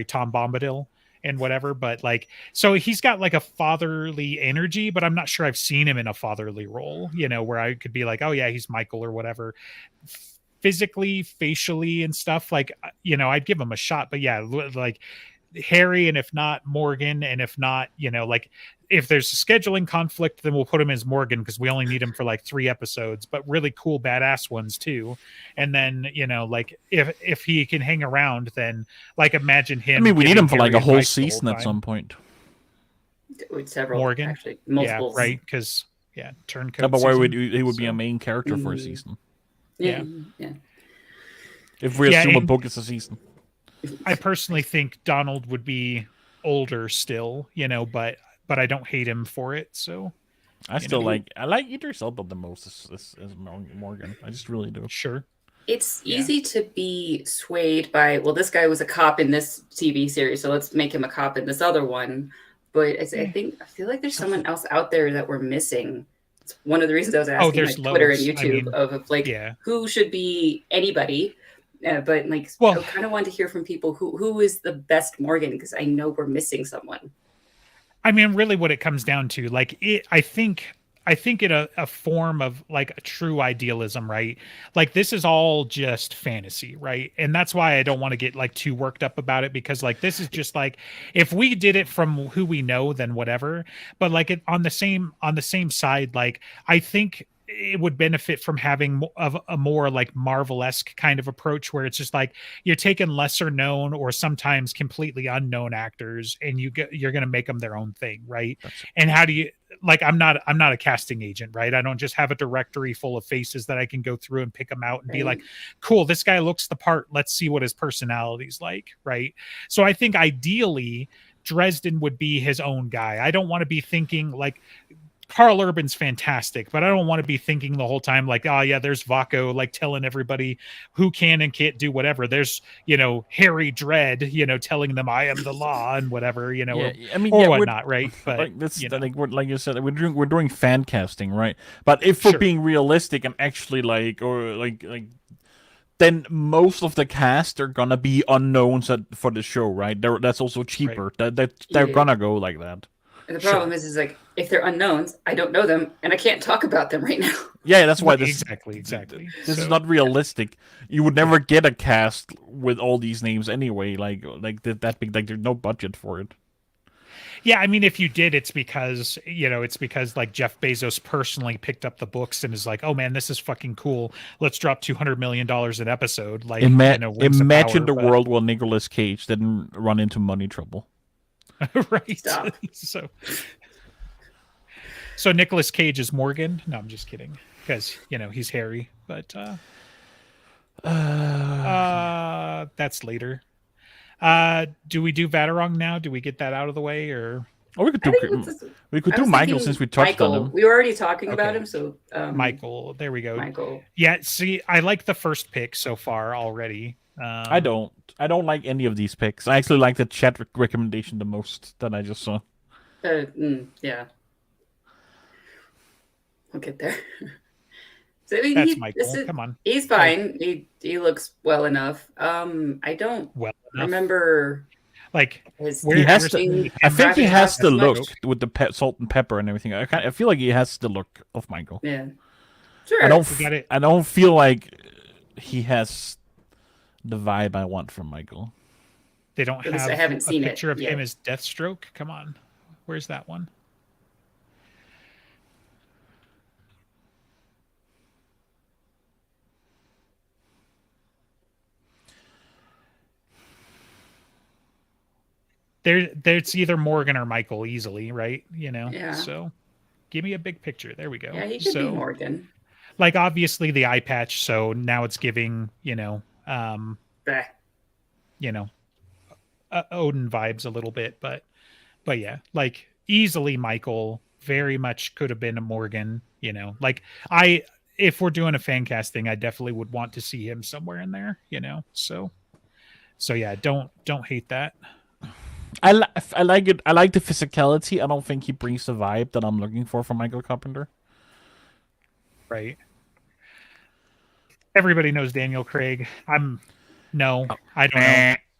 Tom Bombadil and whatever. But like, so he's got like a fatherly energy, but I'm not sure I've seen him in a fatherly role, where I could be like, oh yeah, he's Michael or whatever. Physically, facially and stuff, like, I'd give him a shot. But yeah, like Harry, and if not Morgan, and if not, like if there's a scheduling conflict, then we'll put him as Morgan because we only need him for like 3 episodes, but really cool badass ones too. And then like if he can hang around, then like imagine him. I mean, we need him for like a whole season at some point. With several, Morgan, actually, multiple, right? Because turncoat. No, but why would he would be a main character for a season? Yeah. If we assume a book is a season. I personally think Donald would be older still, but I don't hate him for it. So I like Idris Elba the most as Morgan. I just really do. Sure. It's easy to be swayed by, well, this guy was a cop in this TV series, so let's make him a cop in this other one. But I feel like there's someone else out there that we're missing. It's one of the reasons I was asking like Twitter and YouTube who should be anybody. But like, I kind of want to hear from people who is the best Morgan, because I know we're missing someone. I mean, really what it comes down to, like, I think in a form of like a true idealism, right? Like this is all just fantasy, right? And that's why I don't want to get like too worked up about it, because like this is just like, if we did it from who we know, then whatever. But like on the same side, like I think it would benefit from having a more like Marvel-esque kind of approach, where it's just like you're taking lesser known or sometimes completely unknown actors and you're going to make them their own thing, right? And how do you, like, I'm not a casting agent, right? I don't just have a directory full of faces that I can go through and pick them out and be like, cool, this guy looks the part, let's see what his personality's like, right? So I think ideally Dresden would be his own guy. I don't want to be thinking like, Carl Urban's fantastic, but I don't want to be thinking the whole time like, oh yeah, there's Vaco like telling everybody who can and can't do whatever. There's, Harry Dredd, telling them I am the law and whatever, or whatnot, right? But like this, like you said, we're doing fan casting, right? But if we're being realistic and actually like then most of the cast are gonna be unknowns for the show, right? That's also cheaper. Right. They're gonna go like that. And the problem is like, if they're unknowns, I don't know them, and I can't talk about them right now. Yeah, that's why this exactly. This is not realistic. You would never get a cast with all these names anyway. Like that big. Like there's no budget for it. Yeah, I mean, if you did, it's because like Jeff Bezos personally picked up the books and is like, oh man, this is fucking cool. Let's drop $200 million an episode. Like, Rings of Imagine Power, the world where Nicolas Cage didn't run into money trouble. right? Stop. So Nicolas Cage is Morgan. No, I'm just kidding, because he's Harry. But that's later. Do we do Vatarong now? Do we get that out of the way, or? Or we could do Michael, since we touched on him. We were already talking about him, so Michael. There we go. Michael. Yeah. See, I like the first pick so far already. I don't like any of these picks. I actually like the chat recommendation the most that I just saw. Yeah. We'll get there. So, I mean, that's Michael. Come on. He's fine. He looks well enough. I don't remember like his. He has to. I think he has the look with the salt and pepper and everything. I feel like he has the look of Michael. Yeah, sure. I don't feel like he has the vibe I want from Michael. They don't have I haven't seen a picture of yet. him as Deathstroke. Come on, where's that one? There's either Morgan or Michael easily, right? Yeah. So give me a big picture. There we go. Yeah, he could be Morgan. Like, obviously the eye patch, so now it's giving, Odin vibes a little bit, but yeah, like easily Michael, very much could have been a Morgan, like if we're doing a fan casting, I definitely would want to see him somewhere in there, so yeah, don't hate that. I like it. I like the physicality. I don't think he brings the vibe that I'm looking for from Michael Carpenter. Right. Everybody knows Daniel Craig. I don't know.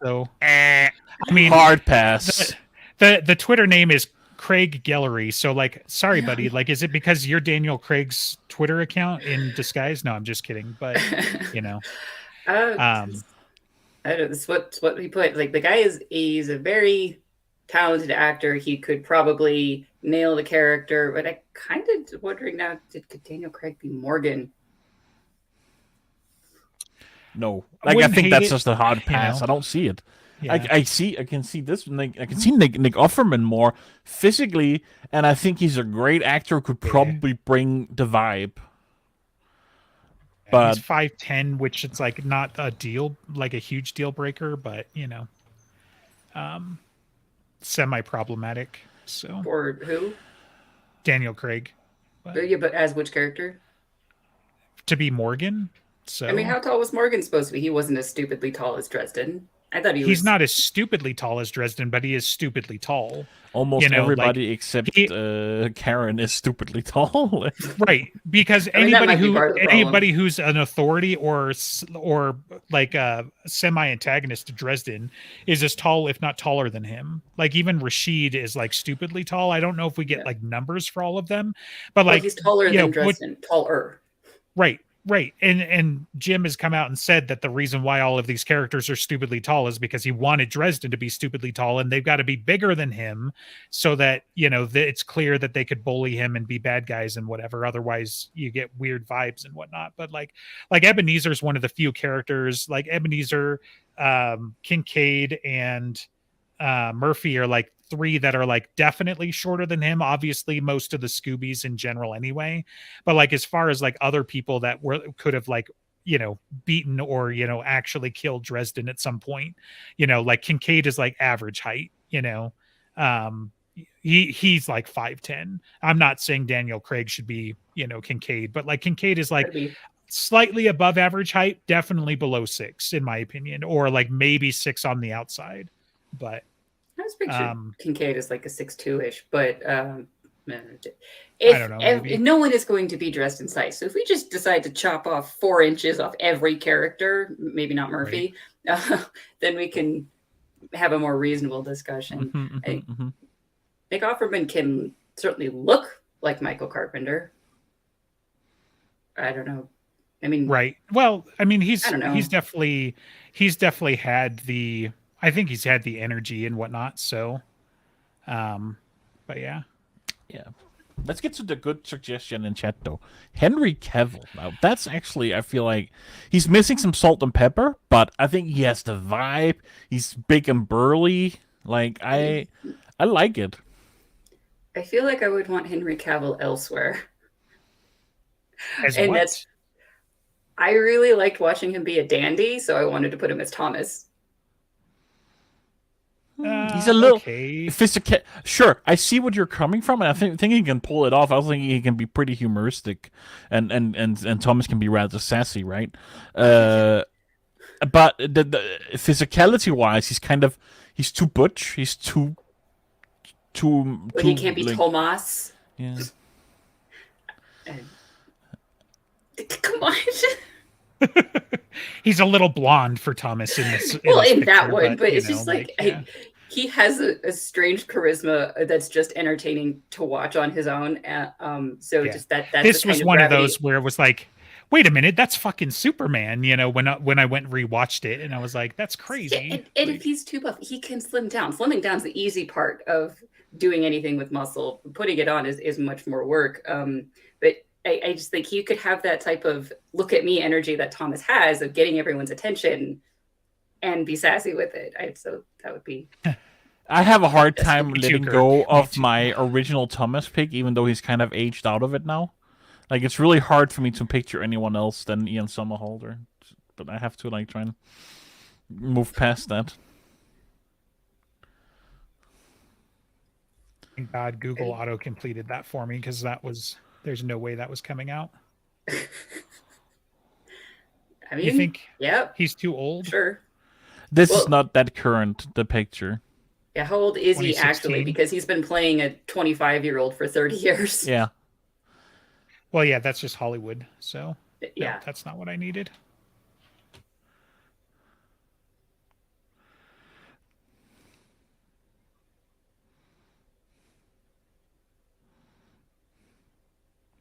So I mean, hard pass. The Twitter name is Craig Gellery. So like, sorry, buddy. Like, is it because you're Daniel Craig's Twitter account in disguise? No, I'm just kidding. But I don't know. This is what he put. Like, the guy he's a very talented actor. He could probably nail the character, but I kind of wondering now, could Daniel Craig be Morgan? No, like I think that's just a hard pass. I don't see it. Yeah. I can see this. I can see Nick Offerman more physically, and I think he's a great actor. Could probably bring the vibe. But he's 5'10", which it's like not a huge deal breaker, but semi-problematic. So for who? Daniel Craig. But as which character? To be Morgan. So I mean, how tall was Morgan supposed to be? He wasn't as stupidly tall as Dresden. I thought he's not as stupidly tall as Dresden, but he is stupidly tall. Almost everybody except Karen is stupidly tall. Right, because anybody who's an authority or like a semi-antagonist to Dresden is as tall, if not taller than him. Like, even Rashid is like stupidly tall. I don't know if we get like numbers for all of them, but like he's taller than Dresden. Taller. Right. And Jim has come out and said that the reason why all of these characters are stupidly tall is because he wanted Dresden to be stupidly tall, and they've got to be bigger than him so that, it's clear that they could bully him and be bad guys and whatever. Otherwise you get weird vibes and whatnot. But like Ebenezer is one of the few characters, like Ebenezer, Kincaid, and Murphy are like three that are like definitely shorter than him. Obviously most of the Scoobies in general anyway, but like as far as like other people that could have like beaten or actually killed Dresden at some point, like Kincaid is like average height, he's like 5'10". I'm not saying Daniel Craig should be Kincaid, but like Kincaid is like slightly above average height, definitely below 6 in my opinion, or like maybe 6 on the outside. But I was picturing Kincaid as like a 6'2"-ish, but I don't know. If no one is going to be dressed in size, so if we just decide to chop off 4 inches off every character, maybe not Murphy, then we can have a more reasonable discussion. Nick Offerman can certainly look like Michael Carpenter. I don't know. I mean, right. Well, I mean, he's definitely had the. I think he's had the energy and whatnot. So, But yeah. Let's get to the good suggestion in chat, though. Henry Cavill. Now, that's actually, I feel like he's missing some salt and pepper, but I think he has the vibe. He's big and burly. Like, I like it. I feel like I would want Henry Cavill elsewhere. As And what? I really liked watching him be a dandy, so I wanted to put him as Thomas. He's a little okay. physical. Sure, I see what you're coming from, and I think he can pull it off. I think he can be pretty humoristic, and Thomas can be rather sassy, right? But the physicality wise, he's too butch. He's too. But he can't be like, Thomas. Yeah. Come on. He's a little blonde for Thomas in this. Well, this in that picture, one, but you it's know, just like yeah. he has a strange charisma that's just entertaining to watch on his own. So Yeah. just that's This the was kind one gravity. of those where it was like, wait a minute, that's fucking Superman. You know, when I went and rewatched it, and I was like, that's crazy. Yeah, and if he's too buff, he can slim down. Slimming down's the easy part of doing anything with muscle. Putting it on is much more work. But I just think he could have that type of look at me energy that Thomas has of getting everyone's attention and be sassy with it. So that would be. I have a hard time Me too, letting Kurt. go Me of too. my original Thomas pick, even though he's kind of aged out of it now. Like, it's really hard for me to picture anyone else than Ian Somerhalder, but I have to like try and move past that. Thank God Google auto completed that for me, because there's no way that was coming out. I mean, You think Yep. he's too old? Sure. This Well- is not that current, the picture. Yeah. How old is he 2016? actually? Because he's been playing a 25-year-old for 30 years. Yeah. Well, yeah, that's just Hollywood. So no, Yeah. that's not what I needed.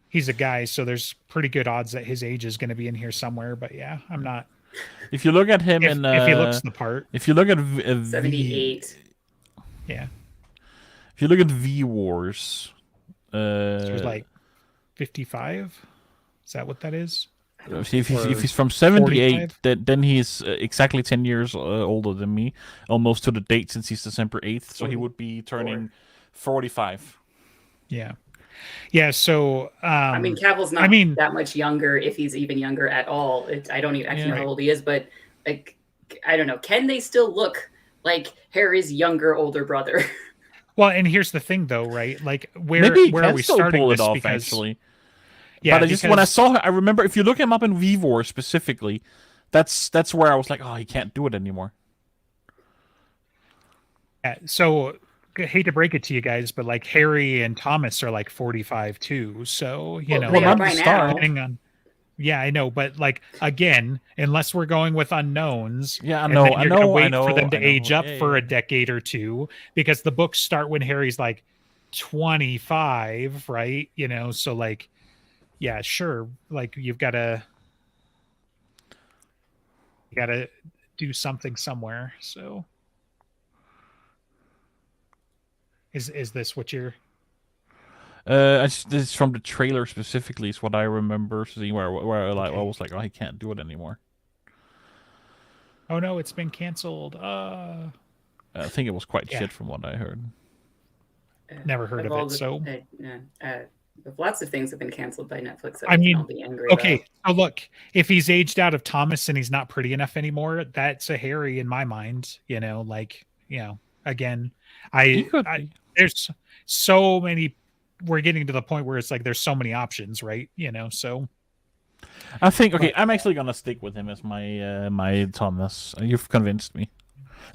He's a guy, so there's pretty good odds that his age is going to be in here somewhere. But yeah, I'm not. If you look at him If he looks the part, if you look at 78. yeah, if you look at V Wars, so he's like 55. Is that what that is? if or he's from 78, 45? then he's exactly 10 years older than me, almost to the date, since he's December 8th. So he would be turning 45. Yeah, yeah. So I mean, Cavill's not I mean- that much younger, if he's even younger at all. I don't even actually know Yeah. how old he is, but like, I don't know. Can they still look like Harry's younger, older brother? well, and here's the thing, though, right? Like, Maybe he where can are we still starting pull it this? off, Because actually. yeah, But I just when I saw him, I remember, if you look him up in V Wars specifically, that's where I was like, oh, he can't do it anymore. so I hate to break it to you guys, but like Harry and Thomas are like 45 too. So you Well, know, they are not by the star. now. depending on. Yeah, I know, but like again, unless we're going with unknowns, Yeah, I and know, then I you're gonna know, I wait know, for them to I know. age up Yeah, for yeah. a decade or two, because the books start when Harry's like 25, right? You know, so like, yeah, sure, like you gotta do something somewhere. So, is this what you're? This is from the trailer specifically, is what I remember seeing, where I was like, oh, he can't do it anymore. Oh no, it's been canceled. I think it was quite Yeah. shit from what I heard. Never heard of all it, so- lots of things have been canceled by Netflix. I mean, I'll be angry Okay, about. so look, if he's aged out of Thomas and he's not pretty enough anymore, that's a Harry in my mind. You know, like, you know, again, He could be. there's so many. We're getting to the point where it's like there's so many options, right? You know, so I think, okay, I'm actually gonna stick with him as my my Thomas. You've convinced me.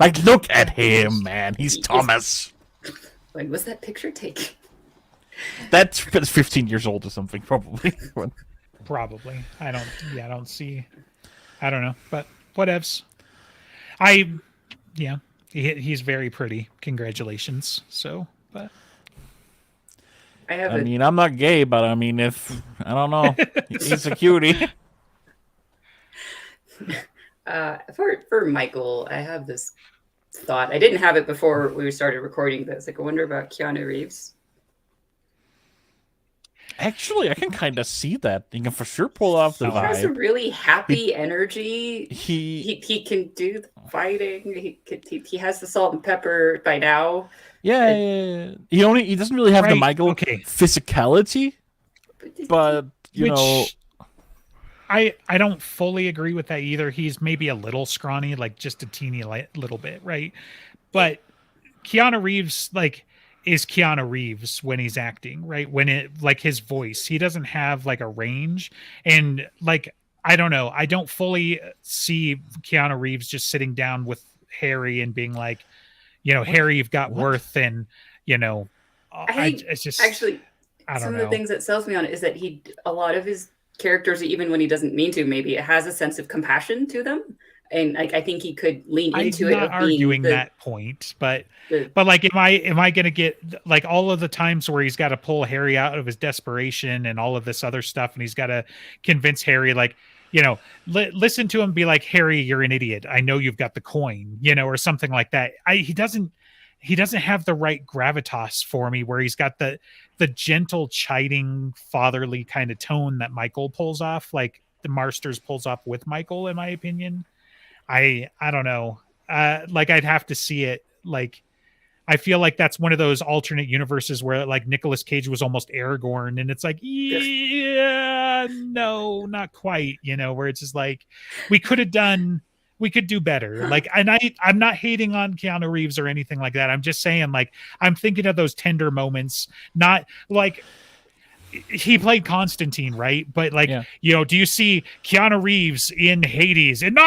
Like, look at him, man. He's Thomas. When was that picture taken? That's 15 years old or something, probably. probably I don't see. I don't know, but whatevs. He's very pretty. Congratulations. So, but I have I mean, I'm not gay, but I mean, if I don't know, he's a cutie. for Michael, I have this thought. I didn't have it before we started recording this. Like, I wonder about Keanu Reeves. Actually, I can kind of see that. He can for sure pull off the He has a vibe. really happy energy. He He can do the fighting. He has the salt and pepper by now. yeah. He doesn't really have the Michael physicality, but you know. I don't fully agree with that either. He's maybe a little scrawny, like just a teeny little bit, right? But Keanu Reeves, like, is Keanu Reeves when he's acting, right? When it, like, his voice, he doesn't have like a range, and like, I don't know, I don't fully see Keanu Reeves just sitting down with Harry and being like, you know, Harry, you've got worth, and you know, it's just actually I don't some know. of the things that sells me on it is that a lot of his characters, even when he doesn't mean to, maybe it has a sense of compassion to them, and like I think he could lean into it. I'm not arguing that point, but like, am I gonna get like all of the times where he's got to pull Harry out of his desperation and all of this other stuff, and he's got to convince Harry, like, you know, listen to him, be like, Harry, you're an idiot. I know you've got the coin, you know, or something like that. He doesn't have the right gravitas for me, where he's got the gentle, chiding, fatherly kind of tone that Michael pulls off, like the Marsters pulls off with Michael, in my opinion. I don't know. Like, I'd have to see it. Like, I feel like that's one of those alternate universes where like Nicolas Cage was almost Aragorn, and it's like, yeah, no, not quite, you know, where it's just like, we could do better. Like, and I'm not hating on Keanu Reeves or anything like that. I'm just saying, like, I'm thinking of those tender moments, not like, he played Constantine, right? But like, you know, do you see Keanu Reeves in Hades and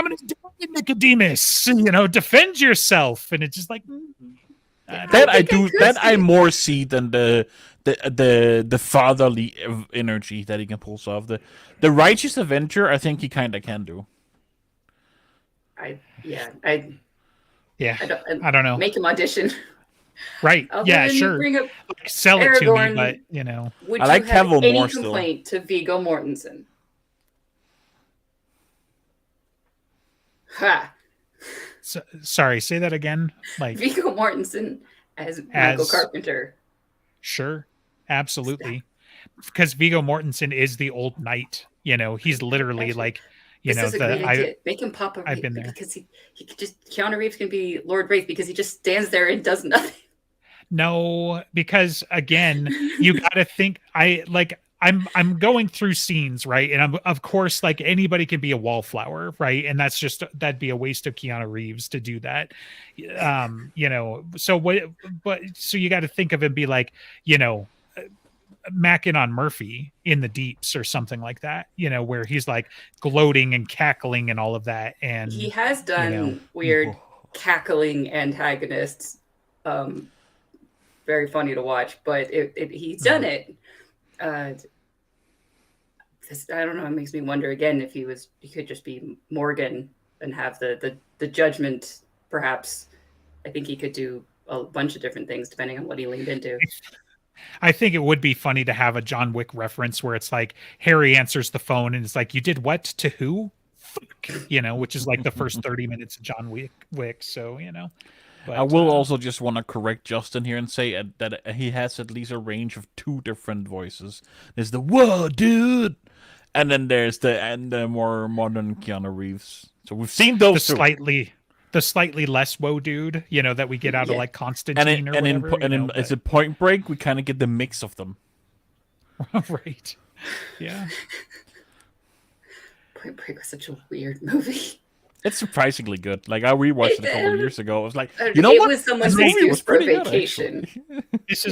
Nicodemus, you know, defend yourself? And it's just like, that I more see than the fatherly energy that he can pull off. The righteous Avenger, I think he kind of can do. I don't know. Make him audition. Right. Yeah, sure. Sell it to me, but you know. Would I like you have any more complaint to Viggo Mortensen? Ha. So, sorry, say that again. Like, Viggo Mortensen as Michael Carpenter. Sure, absolutely. Because Viggo Mortensen is the old knight. You know, he's literally like, you know, make him pop I've been there because he could just, Keanu Reeves can be Lord Wraith because he just stands there and does nothing. No, because again, you got to think. I'm going through scenes, right? And I'm, of course, like, anybody can be a wallflower, right? And that'd be a waste of Keanu Reeves to do that. You know, so so you got to think of him, be like, you know, macking on Murphy in the Deeps or something like that, you know, where he's like gloating and cackling and all of that. And he has done weird cackling antagonists. Very funny to watch, but he's done it. I don't know. It makes me wonder again if he could just be Morgan and have the judgment. Perhaps I think he could do a bunch of different things depending on what he leaned into. I think it would be funny to have a John Wick reference where it's like Harry answers the phone and it's like, you did what to who? Fuck, you know, which is like the first 30 minutes of John Wick. So, you know. But, I will also just want to correct Justin here and say that he has at least a range of 2 different voices. There's the "whoa, dude," and then there's the more modern Keanu Reeves. So we've seen those the slightly less "whoa, dude," you know, that we get out of like Constantine as a Point Break, we kind of get the mix of them. Right. Yeah. Point Break was such a weird movie. It's surprisingly good. Like, I rewatched it a couple of years ago. I was like, you know what? It was someone's excuse for vacation. This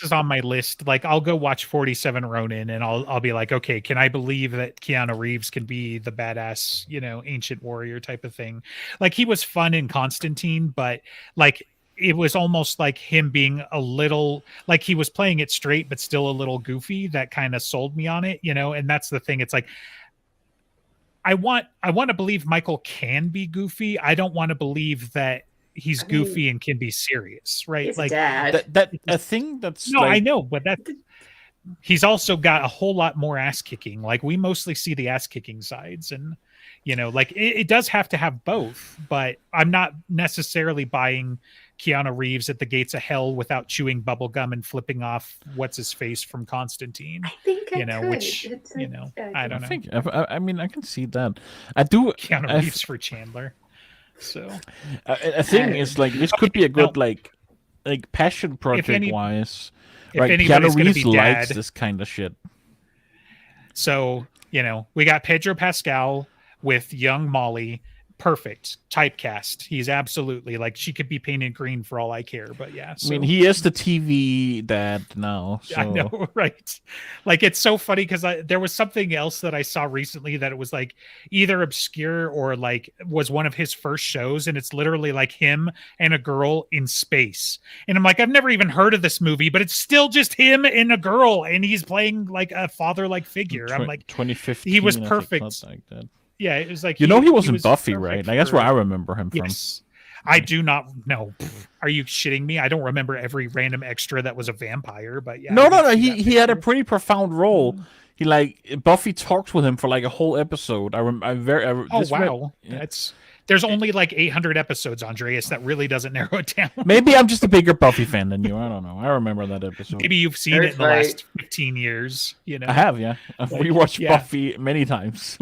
is on my list. Like, I'll go watch 47 Ronin, and I'll be like, okay, can I believe that Keanu Reeves can be the badass, you know, ancient warrior type of thing? Like, he was fun in Constantine, but like, it was almost like him being a little, like, he was playing it straight, but still a little goofy. That kind of sold me on it, you know. And that's the thing. It's like, I want to believe Michael can be goofy. I don't want to believe that he's goofy and can be serious, right? His like dad. that a thing that's I know, but he's also got a whole lot more ass kicking. Like, we mostly see the ass kicking sides, and You know, like it does have to have both, but I'm not necessarily buying Keanu Reeves at the gates of hell without chewing bubble gum and flipping off what's his face from Constantine. I think I You know, could. which you know, I don't know. think I mean I can see that. I do. Keanu Reeves for Chandler. So I think it's like this could be a good like passion project wise. Right, anybody's Keanu gonna Reeves be dad, likes this kind of shit. So, you know, we got Pedro Pascal with young Molly. Perfect typecast. He's absolutely like she could be painted green for all I care. But yeah, so. I mean, he is the TV dad now. So. I know, right? Like it's so funny because there was something else that I saw recently that it was like either obscure or like was one of his first shows, and it's literally like him and a girl in space. And I'm like, I've never even heard of this movie, but it's still just him and a girl, and he's playing like a father-like figure. I'm like, 2015. he was perfect. Like that. Yeah, it was like he was in Buffy, right? Like that's where I remember him from. Yes. I do not know. Are you shitting me? I don't remember every random extra that was a vampire, but yeah. No. He had a pretty profound role. He like Buffy talks with him for like a whole episode. Wow. There's only like 800 episodes, Andreas. That really doesn't narrow it down. Maybe I'm just a bigger Buffy fan than you. I don't know. I remember that episode. Maybe you've seen it in the last 15 years. You know, I have. Yeah, I've rewatched Buffy many times.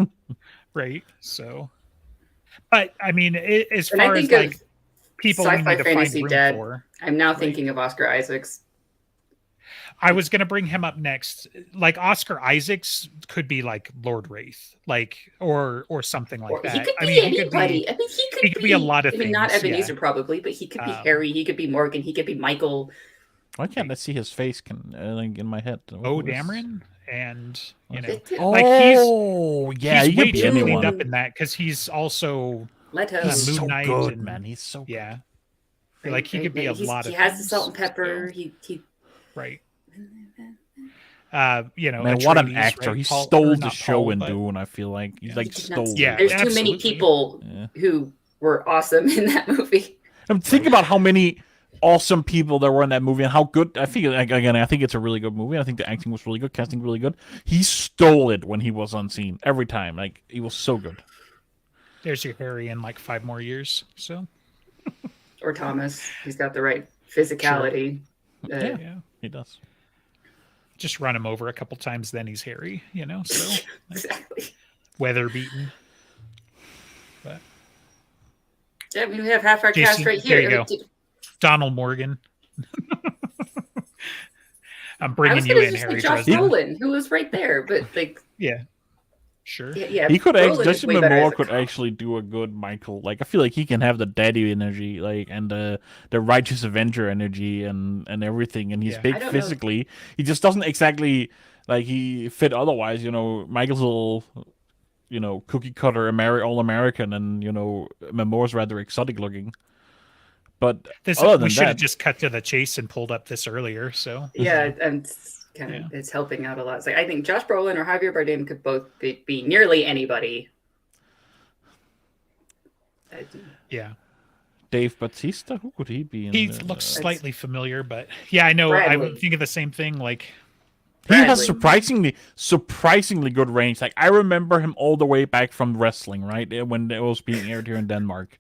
Right. So, but I mean, as far as like people we need to find room for, I'm now thinking of Oscar Isaacs. I was going to bring him up next. Like Oscar Isaacs could be like Lord Wraith, like or something like that. He could be anybody. He could be a lot of things. Not Ebenezer probably, but he could be Harry. He could be Morgan. He could be Michael. Why can't I see his face? In my head. Dameron. And you know, he's way too cleaned up in that because he's also he's Moon so Knight good, and, man. He's so yeah. Good. Like he could be a lot of. He has the salt and pepper. He right. You know, man, what an actor! Right? He stole the show in Dune. I feel like he's stole. Yeah, there's too many people who were awesome in that movie. I'm thinking about how many awesome people there were in that movie and how good. I think it's a really good movie. I think the acting was really good, casting really good. He stole it when he was on scene every time. Like he was so good. There's your Harry in like 5 more years. So, or Thomas, he's got the right physicality. Sure. Yeah, he does. Just run him over a couple times, then he's Harry. You know, so exactly. Weather beaten. But yeah, I mean, we have half our cast right here. There you go. Donald Morgan. I'm bringing you in, Harry. Josh Brolin, who was right there, but like, yeah, sure, yeah. He could Justin Momoa could actually do a good Michael. Like, I feel like he can have the daddy energy, like, and the righteous Avenger energy, and everything. And he's big physically. He just doesn't exactly like he fit otherwise. You know, Michael's a little, you know, cookie cutter all American, and you know, Momoa's rather exotic looking. But we should have just cut to the chase and pulled up this earlier. So yeah, and it's helping out a lot. So I think Josh Brolin or Javier Bardem could both be nearly anybody. Yeah, Dave Bautista, who could he be? He looks slightly familiar, but yeah, I know. Bradley. I would think of the same thing. Like he has surprisingly good range. Like I remember him all the way back from wrestling, right when it was being aired here in Denmark,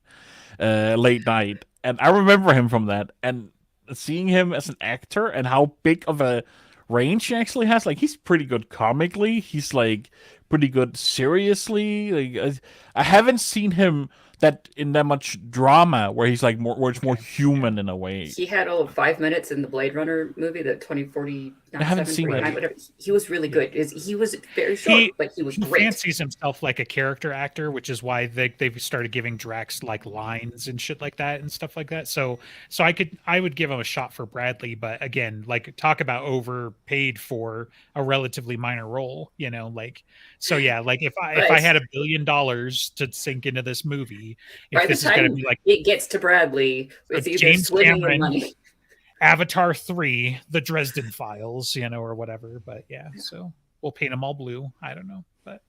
late night. And I remember him from that, and seeing him as an actor and how big of a range he actually has. Like he's pretty good comically. He's like pretty good seriously. Like I haven't seen him in that much drama where he's like where it's more human in a way. He had 5 minutes in the Blade Runner movie, the 2040. I haven't seen that. Whatever. He was really good. He was very short, but he was great. He fancies himself like a character actor, which is why they've started giving Drax like lines and shit like that and stuff like that. So I would give him a shot for Bradley, but again, like talk about overpaid for a relatively minor role, you know, like so yeah, like if I had $1 billion to sink into this movie, by the time it gets to Bradley, it's either James swimming Cameron, or money. Avatar 3, The Dresden Files, you know, or whatever. But yeah, so we'll paint them all blue. I don't know, but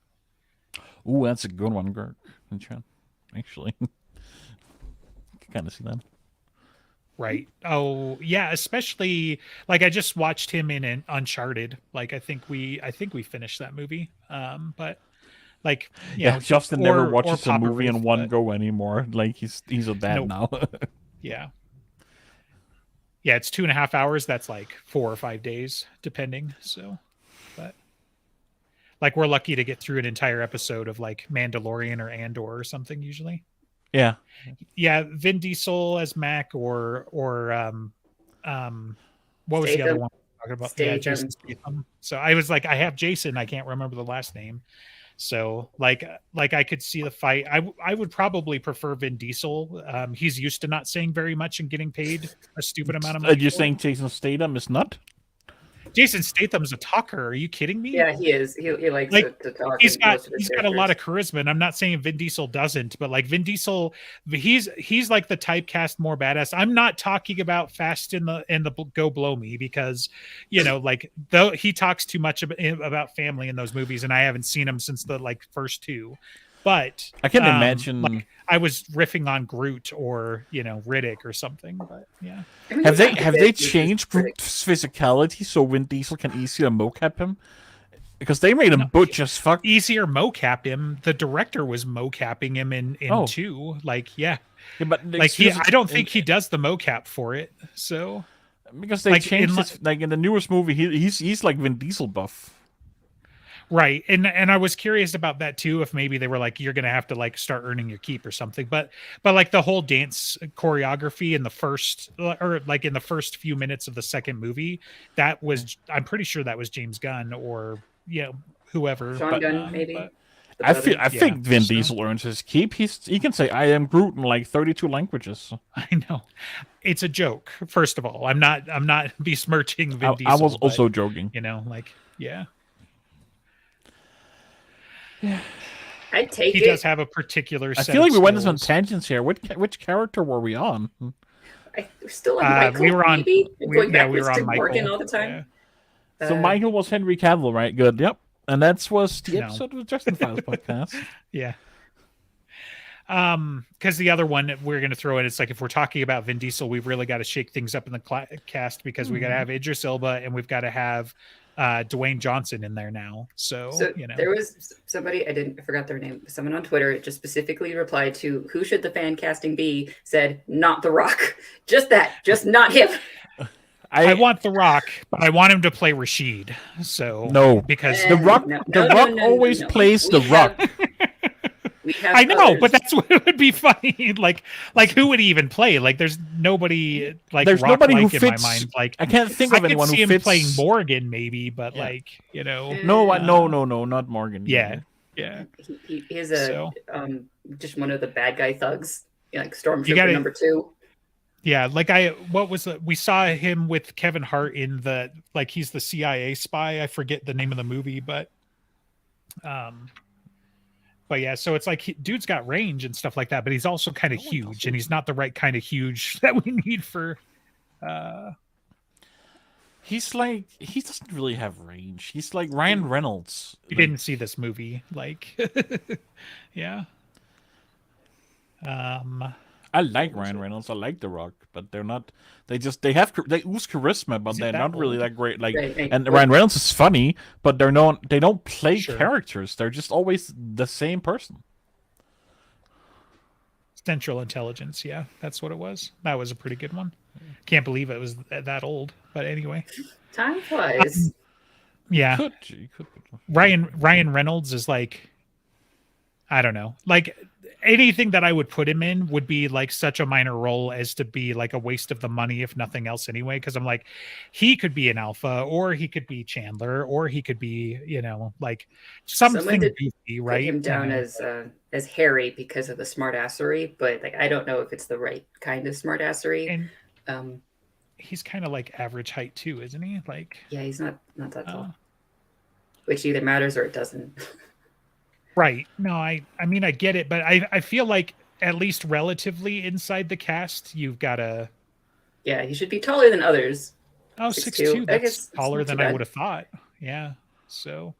ooh, that's a good one, Gert. Actually, I can kind of see that. Right. Oh yeah, especially like I just watched him in Uncharted. Like I think we finished that movie. But Like, Justin never watches a Papa movie in Ruth, one but go anymore. Like he's a dad nope. now. Yeah. Yeah, it's 2.5 hours. That's like 4 or 5 days, depending. So, but like we're lucky to get through an entire episode of like Mandalorian or Andor or something usually. Yeah. Yeah, Vin Diesel as Mac or what was the other Statham. one we were talking about? Yeah, Statham. Jason Statham. So I was like, I have Jason, I can't remember the last name. So like I could see the fight. I would probably prefer Vin Diesel. He's used to not saying very much and getting paid a stupid amount of money. You're saying Jason Statham is not? Jason Statham's a talker. Are you kidding me? Yeah, he is. He likes Like, to talk. He's got a lot of charisma, and I'm not saying Vin Diesel doesn't, but like Vin Diesel, he's like the typecast more badass. I'm not talking about Fast in the Go Blow Me because, like though he talks too much about family in those movies, and I haven't seen him since the like first two. But I can imagine. Like, I was riffing on Groot or Riddick or something, but yeah. I mean, Have they changed Groot's physicality so Vin Diesel can easier mocap him? Because they made him butch as fuck. Easier mocap him. The director was mocapping him in 2. Like, yeah but like I don't think he does the mocap for it. So because they changed his, like in the newest movie, he's like Vin Diesel buff. Right. And I was curious about that too, if maybe they were like, you're going to have to like start earning your keep or something. But like the whole dance choreography in the first few minutes of the second movie, that was, I'm pretty sure that was James Gunn or, whoever. Sean Gunn, maybe. I think Vin Diesel earns his keep. He can say, I am Groot in like 32 languages. I know. It's a joke. First of all, I'm not besmirching Vin Diesel. I was also joking. Yeah. Yeah. I take he does have a particular. I feel like we went on some tangents here. Which character were we on? We're still on Michael. We were on. Maybe? We were on Michael. Morgan all the time. Yeah. So Michael was Henry Cavill, right? Good. Yep. And that was the episode of the Justin Files podcast. Yeah. Because the other one we're going to throw in, it's like if we're talking about Vin Diesel, we've really got to shake things up in the cast because we got to have Idris Elba and we've got to have Dwayne Johnson in there now. So there was somebody I forgot their name. Someone on Twitter just specifically replied to who should the fan casting be? Said not The Rock, just not him. I want The Rock, but I want him to play Rashid. So no, because The Rock, always plays The Rock. I know, others. But that's what it would be funny. Like who would he even play? Like, there's nobody like there's Rock nobody like who in fits. My mind. Like, I can't think of anyone who fits. I could see him playing Morgan, maybe, but no, not Morgan. Yeah. He is just one of the bad guy thugs, like Stormtrooper number 2. Yeah, like we saw him with Kevin Hart in he's the CIA spy. I forget the name of the movie, but yeah, so it's like dude's got range and stuff like that, but he's also kind of huge, and he's not the right kind of huge that we need for. He's like he doesn't really have range. He's like Ryan Reynolds. You didn't see this movie, yeah. I like Ryan Reynolds. I like The Rock, but they're not. They ooze charisma, but they're not really that great. Like, and Ryan Reynolds is funny, but they don't play characters. They're just always the same person. Central Intelligence, yeah, that's what it was. That was a pretty good one. Can't believe it was that old, but anyway. Time flies. Yeah. Could. Ryan Reynolds is like, I don't know, like. Anything that I would put him in would be like such a minor role as to be like a waste of the money, if nothing else anyway. Cause I'm like, he could be an alpha or he could be Chandler or he could be, like something goofy, right? Put him down as Harry because of the smartassery, but like, I don't know if it's the right kind of smartassery. And he's kind of like average height too, isn't he? Like, yeah, he's not that tall, which either matters or it doesn't. Right. No, I mean, I get it, but I feel like at least relatively inside the cast, you've got to. Yeah, he should be taller than others. Oh, 6'2". That's taller than I would have thought. Yeah. So.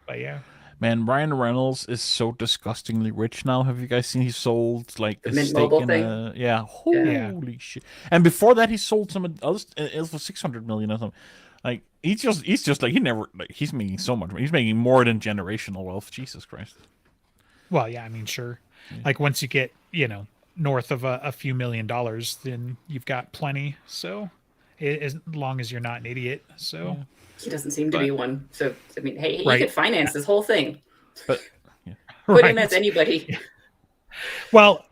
But yeah. Man, Ryan Reynolds is so disgustingly rich now. Have you guys seen he sold like a Mint stake Mobile in thing? Holy shit. And before that he sold some others for 600 million or something. Like he's just like he's making so much. He's making more than generational wealth. Jesus Christ. Well, yeah, I mean, sure. Like once you get, north of a few $1,000,000, then you've got plenty. So as long as you're not an idiot. So he doesn't seem to be one. So I mean, hey, he Right. could finance this whole thing. But Put him as anybody. Well,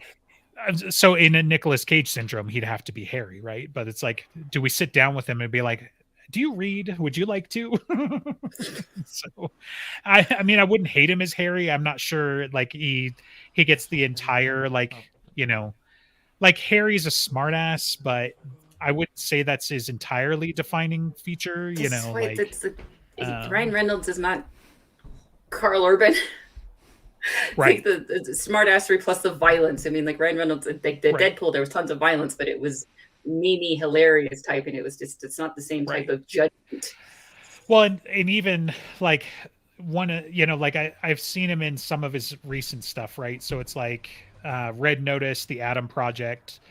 so in a Nicolas Cage syndrome, he'd have to be Harry, right? But it's like, do we sit down with him and be like, do you read? Would you like to? So, I mean, I wouldn't hate him as Harry. I'm not sure. Like he gets the entire like Harry's a smartass, but I wouldn't say that's his entirely defining feature. Ryan Reynolds is not Carl Urban. Right. Like the smartassery plus the violence. I mean, like Ryan Reynolds, like the Deadpool, there was tons of violence, but it was Mimi hilarious type, and it's not the same type of judgment. Well, and even like I've seen him in some of his recent stuff, right? So it's like Red Notice, The Atom Project,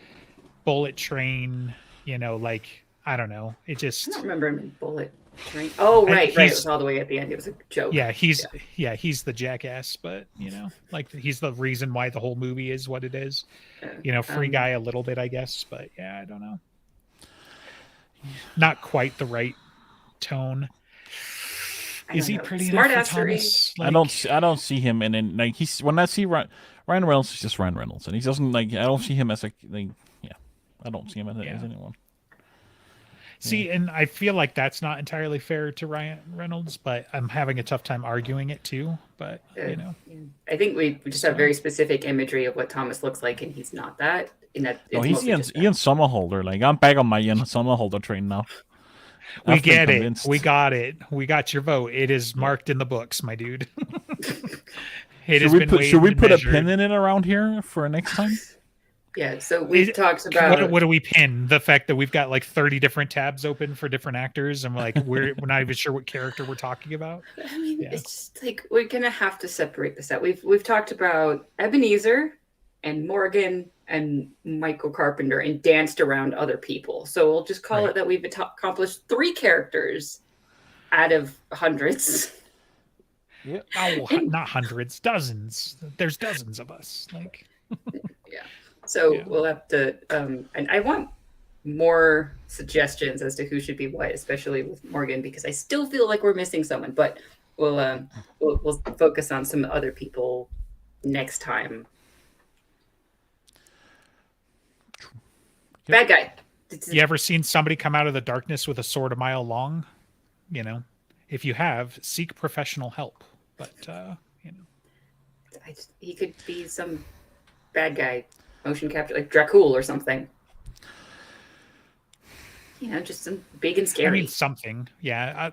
Bullet Train, like I don't know. It just I don't remember him in Bullet Train. Oh, right. It was all the way at the end. It was a joke. Yeah, he's the jackass, but like he's the reason why the whole movie is what it is. Free guy a little bit, I guess, but yeah, I don't know. Not quite the right tone. Is he pretty enough for Thomas? Like, I don't see him in like when I see Ryan Reynolds, he's just Ryan Reynolds, and he doesn't I don't see him as I don't see him as anyone. See, and I feel like that's not entirely fair to Ryan Reynolds, but I'm having a tough time arguing it too. But I think we just have very specific imagery of what Thomas looks like, and he's not that. He's Ian Somerhalder. Like I'm back on my Ian Somerhalder train now. We get it. We got it. We got your vote. It is marked in the books, my dude. Should we put a pin in it around here for next time? Yeah, so we've talked about what do we pin? The fact that we've got like 30 different tabs open for different actors, and we're not even sure what character we're talking about. I mean, it's just like we're gonna have to separate this out. We've talked about Ebenezer and Morgan and Michael Carpenter and danced around other people. So we'll just call it that we've accomplished 3 characters out of hundreds. Yeah. Oh, not hundreds, dozens. There's dozens of us. Like yeah. So we'll have to, and I want more suggestions as to who should be what, especially with Morgan, because I still feel like we're missing someone. But we'll focus on some other people next time. Bad guy. You ever seen somebody come out of the darkness with a sword a mile long? If you have, seek professional help. But he could be some bad guy. Motion capture, like Dracul or something. Just some big and scary. I mean, something. Yeah,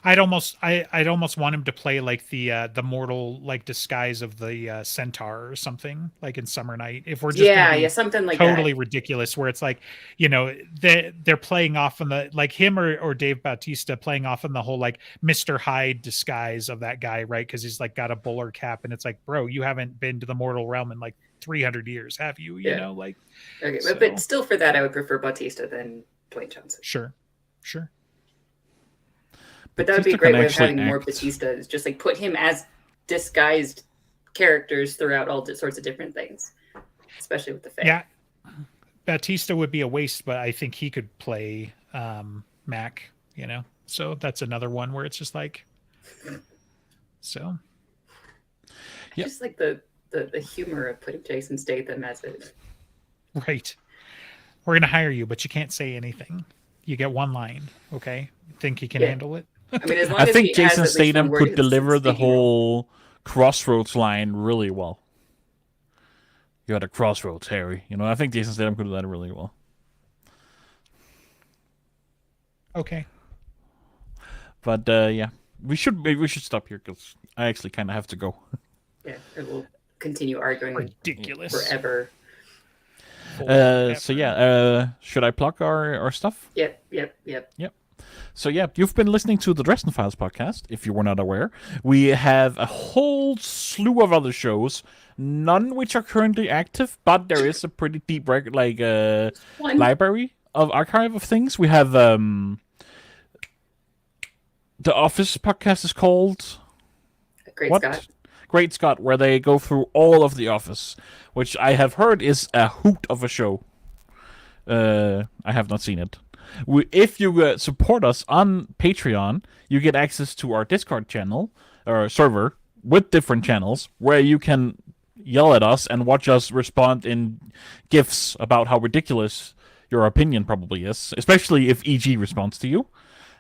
I'd almost want him to play like the mortal like disguise of the centaur or something, like in Summer Night. If we're just something like totally that. ridiculous, where it's like they're playing off on the like him or Dave Bautista playing off on the whole like Mr. Hyde disguise of that guy, right? Because he's like got a bowler cap, and it's like, bro, you haven't been to the mortal realm in like 300 years, have you? Okay, but still, for that, I would prefer Bautista than Dwayne Johnson. Sure. But that would be a great way of having more Bautista. Is just like put him as disguised characters throughout all sorts of different things, especially with the Fae. Yeah, Bautista would be a waste, but I think he could play Mac. So that's another one where it's just like, so. I just like the humor of putting Jason Statham as it. Right. We're going to hire you, but you can't say anything. You get one line, okay? Think you can handle it? I mean, as long as think Jason Statham could deliver the whole Crossroads line really well. You're at a crossroads, Harry. I think Jason Statham could do that really well. Okay. But we should stop here because I actually kind of have to go. Yeah, it will continue arguing ridiculous forever. Should I plug our stuff? Yep. So you've been listening to the Dresden Files podcast. If you were not aware, we have a whole slew of other shows, none which are currently active, but there is a pretty deep library of archive of things. We have The Office podcast is called Great what? Scott. Great Scott, where they go through all of The Office, which I have heard is a hoot of a show. I have not seen it. If you support us on Patreon, you get access to our Discord channel or server with different channels where you can yell at us and watch us respond in gifs about how ridiculous your opinion probably is, especially if EG responds to you.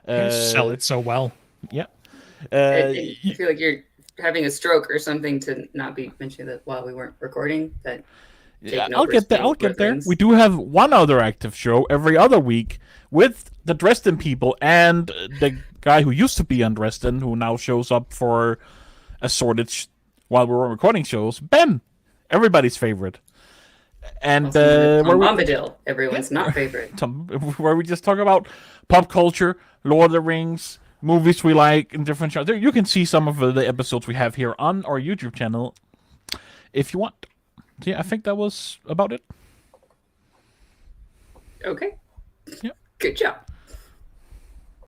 You sell it so well. Yeah. I feel like you're having a stroke or something to not be mentioning that while we weren't recording. That Yeah, I'll get there. We do have one other active show every other week with the Dresden people and the guy who used to be on Dresden, who now shows up for assorted while we're recording shows. Ben, everybody's favorite, and Tom Bombadil, everyone's not favorite. Where we just talk about pop culture, Lord of the Rings, movies we like, and different shows. You can see some of the episodes we have here on our YouTube channel if you want. Yeah, I think that was about it. Okay. Yeah. Good job.